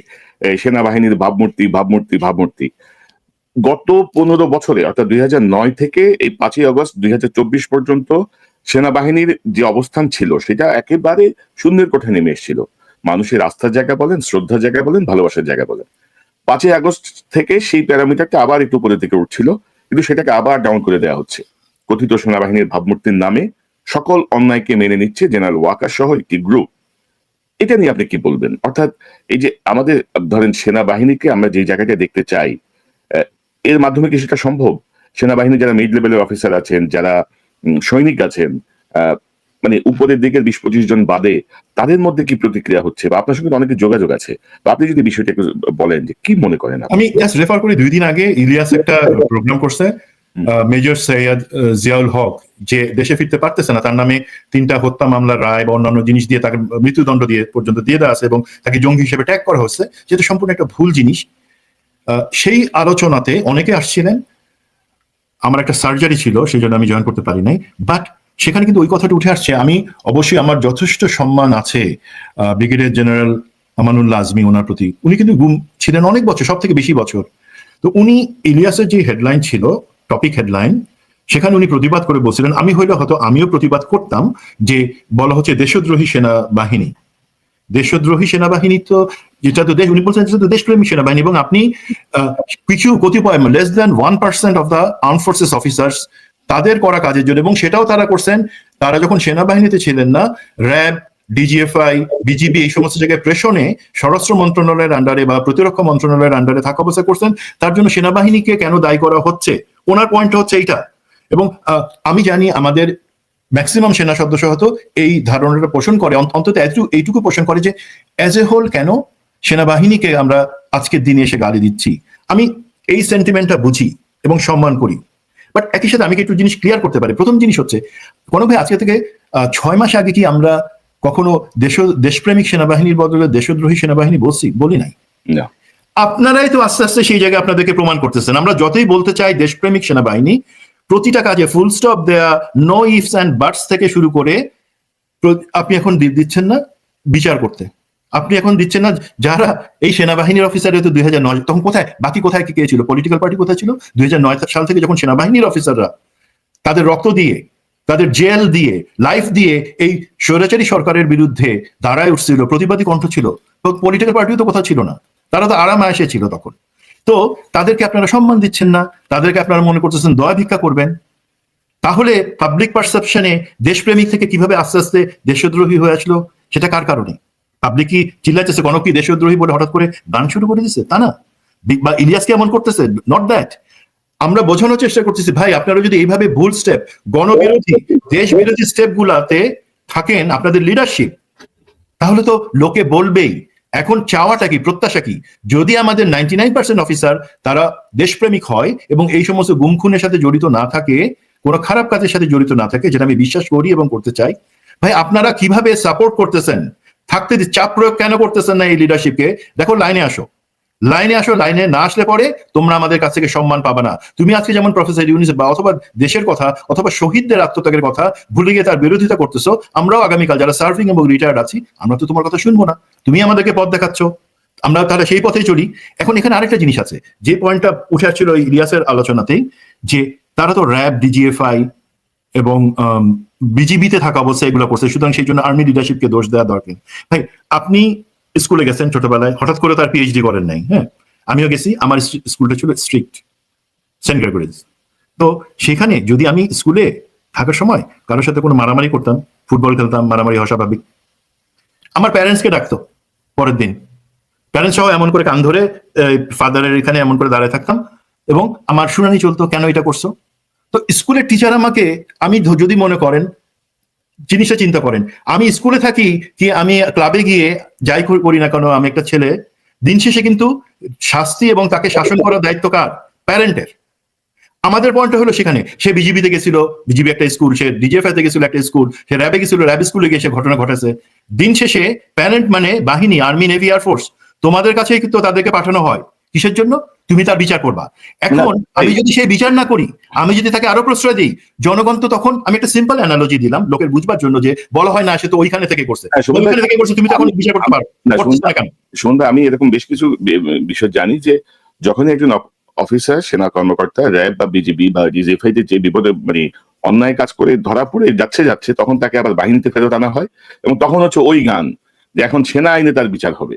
সেনাবাহিনীর ভাবমূর্তি, গত 15 বছরে অর্থাৎ 2009 থেকে এই 5ই আগস্ট 2024 পর্যন্ত সেনাবাহিনীর যে অবস্থান ছিল সেটা একেবারে শূন্যের কোঠা নেমে এসেছিল। মানুষের আস্থার জায়গা বলেন, শ্রদ্ধার জায়গা বলেন, ভালোবাসার জায়গা বলেন, 5ই আগস্ট থেকে সেই প্যারামিটারটা আবার একটু উপরের দিকে উঠছিল, কিন্তু সেটাকে আবার ডাউন করে দেওয়া হচ্ছে। কথিত সেনাবাহিনীর ভাবমূর্তির নামে সকল অন্যায়কে মেনে নিচ্ছে জেনারেল ওয়াকার সহ একটি গ্রুপ। এটা নিয়ে আপনি কি বলবেন? অর্থাৎ এই যে আমাদের ধরেন সেনাবাহিনীকে আমরা যে জায়গাটা দেখতে চাই, এর মাধ্যমে কি সেটা সম্ভব? সেনাবাহিনী যারা মিড লেভেলের অফিসার আছেন, যারা সৈনিক আছেন, মানে উপরের দিকের 20-25 জন বাদে, তাদের মধ্যে কি প্রতিক্রিয়া হচ্ছে, বা আপনার সঙ্গে অনেকে যোগাযোগ আছে, বা আপনি যদি বিষয়টা একটু বলেন যে কি মনে করেন? আমি জাস্ট রেফার করি 2 দিন আগে ইলিয়াস একটা প্রোগ্রাম করছে, মেজর সৈয়দ জিয়াউল হক, যে দেশে ফিরতে পারতেছে না, তার নামে 3টা হত্যা মামলার রায় বা অন্যান্য জিনিস দিয়ে তাকে মৃত্যুদণ্ড দিয়ে পর্যন্ত দিয়ে দেওয়া আছে এবং তাকে জঙ্গি হিসেবে ট্যাগ করা হচ্ছে, যেটা সম্পূর্ণ একটা ভুল জিনিস। সেই আলোচনাতে অনেকে আসছিলেন। আমার একটা সার্জারি ছিল, সেই জন্য আমি জয়েন করতে পারি নাই, বাট সেখানে কিন্তু ওই কথাটা উঠে আসছে। আমি অবশ্যই, আমার যথেষ্ট সম্মান আছে ব্রিগেডিয়ার জেনারেল আমানুল্লাহ আজমি, ওনার প্রতি। উনি কিন্তু গুম ছিলেন অনেক বছর, সব থেকে বেশি বছর। তো উনি ইলিয়াসের যে হেডলাইন ছিল, টপিক হেডলাইন, সেখানে উনি প্রতিবাদ করে বলছিলেন, আমি হয়তো আমিও প্রতিবাদ করতাম যে বলা হচ্ছে দেশদ্রোহী সেনাবাহিনী। দেশদ্রোহী সেনাবাহিনী তো যেটা তো উনি বলছেন সেটা তো দেশপ্রেমী সেনাবাহিনী, এবং আপনি কিছু কতিপয় less than 1% of the arm forces officers তাদের করা কাজের জন্য, এবং সেটাও তারা করছেন তারা যখন সেনাবাহিনীতে ছিলেন না, র্যাব, ডিজিএফআই, বিজিবি এই সমস্ত জায়গায় প্রেষণে স্বরাষ্ট্র মন্ত্রণালয়ের আন্ডারে বা প্রতিরক্ষা মন্ত্রণালয়ের আন্ডারে থাকা অবস্থা করছেন। তার জন্য সেনাবাহিনীকে কেন দায়ী করা হচ্ছে, ওনার পয়েন্ট হচ্ছে এইটা। এবং আমি জানি আমাদের ম্যাক্সিমাম সেনা সদস্য হয়তো এই ধারণাটা পোষণ করে, অন্তত এইটুকু পোষণ করে যে অ্যাজ এ হোল কেন সেনাবাহিনীকে আমরা আজকের দিনে এসে গালি দিচ্ছি। আমি এই সেন্টিমেন্টটা বুঝি এবং সম্মান করি, বাট একই সাথে আমি একটু জিনিস ক্লিয়ার করতে পারি। প্রথম জিনিস হচ্ছে, কোনো ভাই আজকে থেকে 6 মাস আগে কি আমরা কখনো দেশপ্রেমিক সেনাবাহিনীর বদলে দেশদ্রোহী সেনাবাহিনী বলি নাই? না, আপনারাই তো আস্তে আস্তে সেই জায়গায় আপনাদেরকে প্রমাণ করতেছেন। আমরা যতই বলতে চাই দেশপ্রেমিক সেনাবাহিনী, প্রতিটা কাজে ফুল স্টপ দেয়া, নো ইফস অ্যান্ড বাটস থেকে শুরু করে আপনি এখন দিচ্ছেন না বিচার করতে, আপনি এখন দিচ্ছেন না যারা এই সেনাবাহিনীর অফিসার হয়তো 2009 তখন কোথায়, বাকি কোথায় কি ছিল, পলিটিক্যাল পার্টি কোথায় ছিল? 2009 সাল থেকে যখন সেনাবাহিনীর অফিসাররা তাদের রক্ত দিয়ে, তাদের জেল দিয়ে, লাইফ দিয়ে এই স্বৈরাচারী সরকারের বিরুদ্ধে দাঁড়ায় উঠছিল, প্রতিবাদী কণ্ঠ ছিল, পলিটিক্যাল পার্টিও তো কোথাও ছিল না, তারা তো আরামে এসেছিল তখন। তো তাদেরকে আপনারা সম্মান দিচ্ছেন না, তাদেরকে আপনারা মনে করতেছেন দয়া ভিক্ষা করবেন। তাহলে পাবলিক পারসেপশনে দেশপ্রেমিক থেকে কিভাবে আস্তে আস্তে দেশদ্রোহী হয়ে আসলো, সেটা কার কারণে? পাবলিক কি চিল্লাইতেছে গণ কি দেশদ্রোহী বলে হঠাৎ করে গান শুরু করে দিচ্ছে? তা না। বা ইলিয়াসকে এমন করতেছে? Not that. আমরা বোঝানোর চেষ্টা করতেছি, ভাই আপনারা যদি এইভাবে ভুল স্টেপ, গণবিরোধী, দেশ বিরোধী স্টেপ গুলাতে থাকেন আপনাদের লিডারশিপ, তাহলে তো লোকে বলবেই। এখন চাওয়াটা কি, প্রত্যাশা কি? যদি আমাদের 99% অফিসার তারা দেশপ্রেমিক হয় এবং এই সমস্ত গুম খুনের সাথে জড়িত না থাকে, কোনো খারাপ কাজের সাথে জড়িত না থাকে, যেটা আমি বিশ্বাস করি এবং করতে চাই, ভাই আপনারা কিভাবে সাপোর্ট করতেছেন? থাকতে চাপ প্রয়োগ কেন করতেছেন না এই লিডারশিপকে? দেখো লাইনে আসো, লাইনে না আসলে পরে তোমরা আমাদের কাছ থেকে সম্মান পাবে না। তুমি আজকে যেমন প্রফেসর ইউনূস বা অথবা দেশের কথা অথবা শহীদদের আত্মত্যাগের কথা ভুলে গিয়ে তার বিরোধিতা করতেছো, আমরাও আগামীকাল যারা সার্ভিং এবং রিটায়ার্ড আছি, আমরা তো তোমার কথা শুনবো না। তুমি আমাদেরকে পথ দেখাচ্ছ, আমরা তাহলে সেই পথেই চলি। এখন এখানে আরেকটা জিনিস আছে, যে পয়েন্টটা উঠে আসছিল ইলিয়াসের আলোচনাতেই, যে তারা তো র্যাব, ডিজিএফআই এবং বিজিবিতে থাকা অবস্থায় এগুলো করছে, সুতরাং সেই জন্য আর্মি লিডারশিপকে দোষ দেওয়া দরকার। ভাই আপনি স্কুলে গেছেন ছোটবেলায়, হঠাৎ করে তার পিএইচডি করেন নাই। হ্যাঁ, আমিও গেছি, আমার স্কুলটা ছিল স্ট্রিক্ট সেন্ট গ্রেগরিজ। তো সেখানে যদি আমি স্কুলে থাকার সময় কারোর সাথে কোনো মারামারি করতাম, ফুটবল খেলতাম, মারামারি হওয়া স্বাভাবিক, আমার প্যারেন্টসকে ডাকতো পরের দিন, প্যারেন্টস সহ এমন করে কান ধরে ফাদারের এখানে এমন করে দাঁড়ায় থাকতাম এবং আমার শুনানি চলতো, কেন এটা করছো? তো স্কুলের টিচার আমাকে, আমি যদি মনে করেন, জিনিসটা চিন্তা করেন, আমি স্কুলে থাকি কি আমি ক্লাবে গিয়ে যাই করি না কেন, আমি একটা ছেলে, দিন শেষে কিন্তু শাস্তি এবং তাকে শাসন করার দায়িত্ব কার? প্যারেন্টের। আমাদের পয়েন্টটা হলো সেখানে সে বিজিবিতে গেছিল, বিজিবি একটা স্কুল, সে ডিজিএফআইতে গেছিল একটা স্কুল, সে র্যাবে গেছিল, র্যাব স্কুলে গিয়ে সে ঘটনা ঘটেছে। দিন শেষে প্যারেন্ট মানে বাহিনী, আর্মি, নেভি, এয়ারফোর্স, তোমাদের কাছেই কিন্তু তাদেরকে পাঠানো হয়। কিসের জন্য? তুমি তার বিচার করবা। এখন আমি যদি সেই বিচার না করি, আমি যদি তাকে আরো প্রশ্রয় দিই, জনগণ তো তখন, আমি একটা সিম্পল অ্যানালজি দিলাম লোকের বুঝবার জন্য, যে বলা হয় না সে তো ওইখানে থেকে করছে, ওইখানে থেকে করছে, তুমি তখন বিচার করতে পারো না কেন? সন্ধ্যা, আমি এরকম বেশ কিছু বিষয় জানি যে যখন একজন অফিসার, সেনা কর্মকর্তা, র্যাব বা বিজিবি বা ডিজিএফআই যে বিপদে মানে অন্যায় কাজ করে ধরা পড়ে যাচ্ছে তখন তাকে আবার বাহিনীতে ফেরত আনা হয়, এবং তখন হচ্ছে ওই গান যে এখন সেনা আইনে তার বিচার হবে,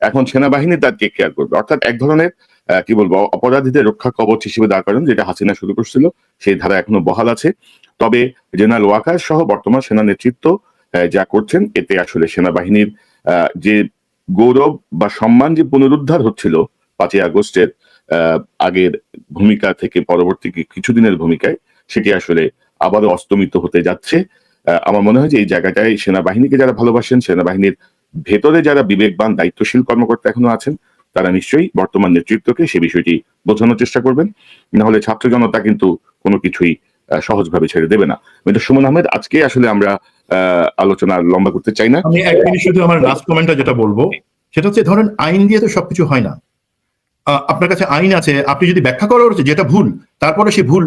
এখন সেনাবাহিনী তার টেক কেয়ার করবে। অর্থাৎ এক ধরনের কি বলবো, অপরাধীদের রক্ষা কবচ হিসেবে দাঁড় করানো, যেটা হাসিনা শুরু করছিল, সেই ধারা এখনো বহাল আছে। তবে জেনারেল ওয়াকার সহ বর্তমান সেনা নেতৃত্ব যা করছেন, এতে আসলে সেনাবাহিনীর যে গৌরব বা সম্মান যে পুনরুদ্ধার হচ্ছিল 5ই আগস্টের আগের ভূমিকা থেকে পরবর্তী কিছুদিনের ভূমিকায়, সেটি আসলে আবারও অস্তমিত হতে যাচ্ছে। আমার মনে হয় যে এই জায়গাটায় সেনাবাহিনীকে যারা ভালোবাসেন, সেনাবাহিনীর ভেতরে যারা বিবেকবান দায়িত্বশীল কর্মকর্তা এখনো আছেন, তারা নিশ্চয়ই বর্তমান নেতৃত্বকে সে বিষয়টি বোঝানোর চেষ্টা করবেন, না হলে ছাত্র জনতা কিন্তু কোনো কিছুই সহজভাবে ছেড়ে দেবে না। মিস্টার সুমন আহমেদ, আজকে আসলে আমরা আলোচনা লম্বা করতে চাই না, আমি এক মিনিট শুধু আমার লাস্ট কমেন্টটা যেটা বলবো সেটা হচ্ছে, ধরেন আইন দিয়ে তো সবকিছু হয় না। আপনার কাছে আইন আছে, আপনি যদি ব্যাখ্যা করা হচ্ছে যেটা ভুল, তারপরে সেই ভুল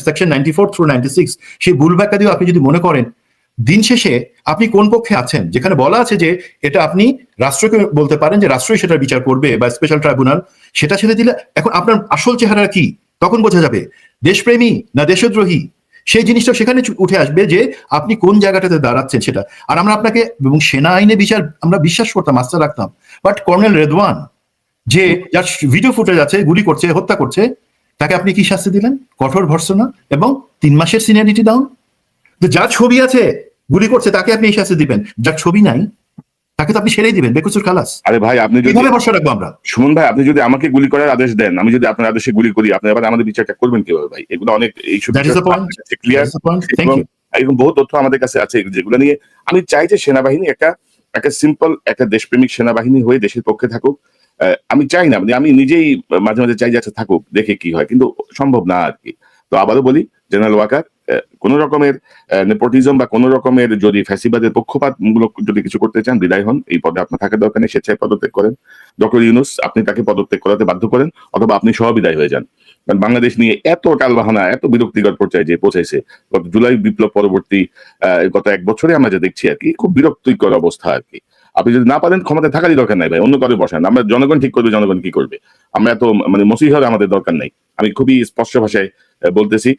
সেকশন 94 through 96 সেই ভুল ব্যাখ্যা দিয়ে আপনি যদি মনে করেন, দিন শেষে আপনি কোন পক্ষে আছেন? যেখানে বলা আছে যে এটা আপনি রাষ্ট্রকে বলতে পারেন যে রাষ্ট্রই সেটা বিচার করবে বা স্পেশাল ট্রাইব্যুনাল, সেটা ছেড়ে দিলে এখন আপনার আসল চেহারা কি তখন বোঝা যাবে, দেশপ্রেমী না দেশদ্রোহী? সেই জিনিসটা সেখানে উঠে আসবে যে আপনি কোন জায়গাটাতে দাঁড়াচ্ছেন সেটা। আর আমরা আপনাকে এবং সেনা আইনে বিচার আমরা বিশ্বাস করতাম, আস্থা রাখতাম, বাট কর্নেল রেদওয়ান যে যার ভিডিও ফুটেজ আছে, গুলি করছে, হত্যা করছে, তাকে আপনি কি শাস্তি দিলেন? কঠোর ভর্ৎসনা এবং 3 মাসের সিনিয়রিটি ডাউন। যার ছবি আছে গুলি করছে তাকে আপনি এই শাস্তি দিবেন, যার ছবি নাই তাকে তো আপনি ছেড়েই দিবেন, বেকসুর খালাস। আরে ভাই, আপনি যদি কিভাবে ভরসা রাখবো আমরা? সুমন ভাই, আপনি যদি আমাকে গুলি করার আদেশ দেন, আমি যদি আপনার আদেশে গুলি করি, আপনি আবার আমাদের বিচারটা করবেন কিভাবে ভাই? এগুলো অনেক That is the point. Clear. That is the point. Thank you. এরকম বহু তথ্য আমাদের কাছে আছে যেগুলো নিয়ে আমি চাই যে সেনাবাহিনী একটা সিম্পল একটা দেশপ্রেমিক সেনাবাহিনী হয়ে দেশের পক্ষে থাকুক। আমি চাই না, মানে আমি নিজেই মাঝে মাঝে চাই যে আচ্ছা থাকুক, দেখে কি হয়, কিন্তু সম্ভব না আর কি। তো আবারও বলি, জেনারেল ওয়াকার কোন রকমের নেপোটিজম বা কোন রকমের যদি ফ্যাসিবাদের পক্ষপাতমূলক যদি কিছু করতে চান, বিদায় হন। এই পদে আপনার থাকার দরকার নেই, স্বেচ্ছায় পদত্যাগ করেন। ডক্টর ইউনূস, আপনি তাকে পদত্যাগ করাতে বাধ্য করেন, অথবা আপনি সহ বিদায় হয়ে যান। কারণ বাংলাদেশ নিয়ে এত টালবাহানা, এত বিরক্তিকর পর্যায়ে যে পৌঁছেছে, গত জুলাই বিপ্লব পরবর্তী গত 1 বছরে আমরা যা দেখছি আর কি, খুব বিরক্তিকর অবস্থা আর কি। আপনি যদি না পারেন, ক্ষমতায় থাকারই দরকার নাই ভাই, অন্য কারো বসান। আমরা জনগণ ঠিক করবে, জনগণ কি করবে। আমরা এত মানে মসিহার আমাদের দরকার নাই। আমি খুবই স্পষ্ট ভাষায় বলতেছি,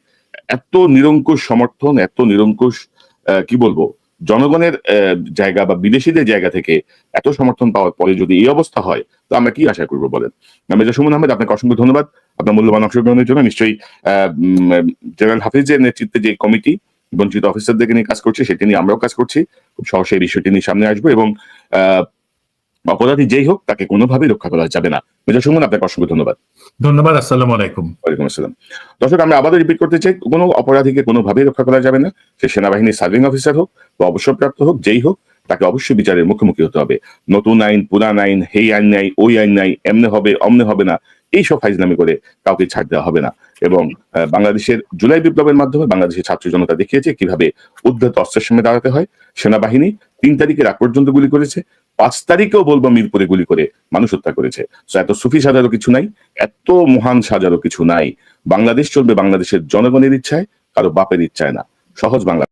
এত নিরঙ্কুশ সমর্থন, এত নিরঙ্কুশ কি বলবো, জনগণের জায়গা বা বিদেশিদের জায়গা থেকে এত সমর্থন পাওয়ার পরে যদি এই অবস্থা হয়, তো আমরা কি আশা করবো বলেন? মেজর সুমন আহমেদ, আপনাকে অসংখ্য ধন্যবাদ আপনার মূল্যবান অংশগ্রহণের জন্য। নিশ্চয়ই জেনারেল হাফিজের নেতৃত্বে যে কমিটি বঞ্চিত অফিসারদেরকে নিয়ে কাজ করছে, সেটি নিয়ে আমরাও কাজ করছি। খুব সহজে এই বিষয়টি নিয়ে সামনে আসবো, এবং অপরাধী যেই হোক তাকে কোনোভাবেই রক্ষা করা যাবে না। মেজর সুমন, আপনাকে অসংখ্য ধন্যবাদ। ধন্যবাদ। আসসালামু আলাইকুম। ওয়ালাইকুম আসসালাম। দর্শক, আমরা আবারও রিপিট করতে চাই, কোনো অপরাধীকে কোনোভাবেই রক্ষা করা যাবে না। সে সেনাবাহিনীর সার্ভিং অফিসার হোক বা অবসরপ্রাপ্ত হোক, যেই হোক, তাকে অবশ্যই বিচারের মুখোমুখি হতে হবে। নতুন আইন, পুরান আইন, এই আইন নাই, ওই আইন নাই, এমনে হবে অমনে হবে না, এইসব ফাইজলামি করে কাউকে ছাড় দেওয়া হবে না। এবং বাংলাদেশের জুলাই বিপ্লবের মাধ্যমে বাংলাদেশের ছাত্র জনতা দেখিয়েছে কিভাবে উদ্ধত অস্ত্রের সামনে দাঁড়াতে হয়। সেনাবাহিনী 3 তারিখের আগ পর্যন্ত গুলি করেছে, 5 তারিখেও বলবো মিরপুরে গুলি করে মানুষ হত্যা করেছে। এত সুফি সাজারও কিছু নাই, এত মহান সাজারও কিছু নাই। বাংলাদেশ চলবে বাংলাদেশের জনগণের ইচ্ছায়, কারো বাপের ইচ্ছায় না। সহজ বাংলা।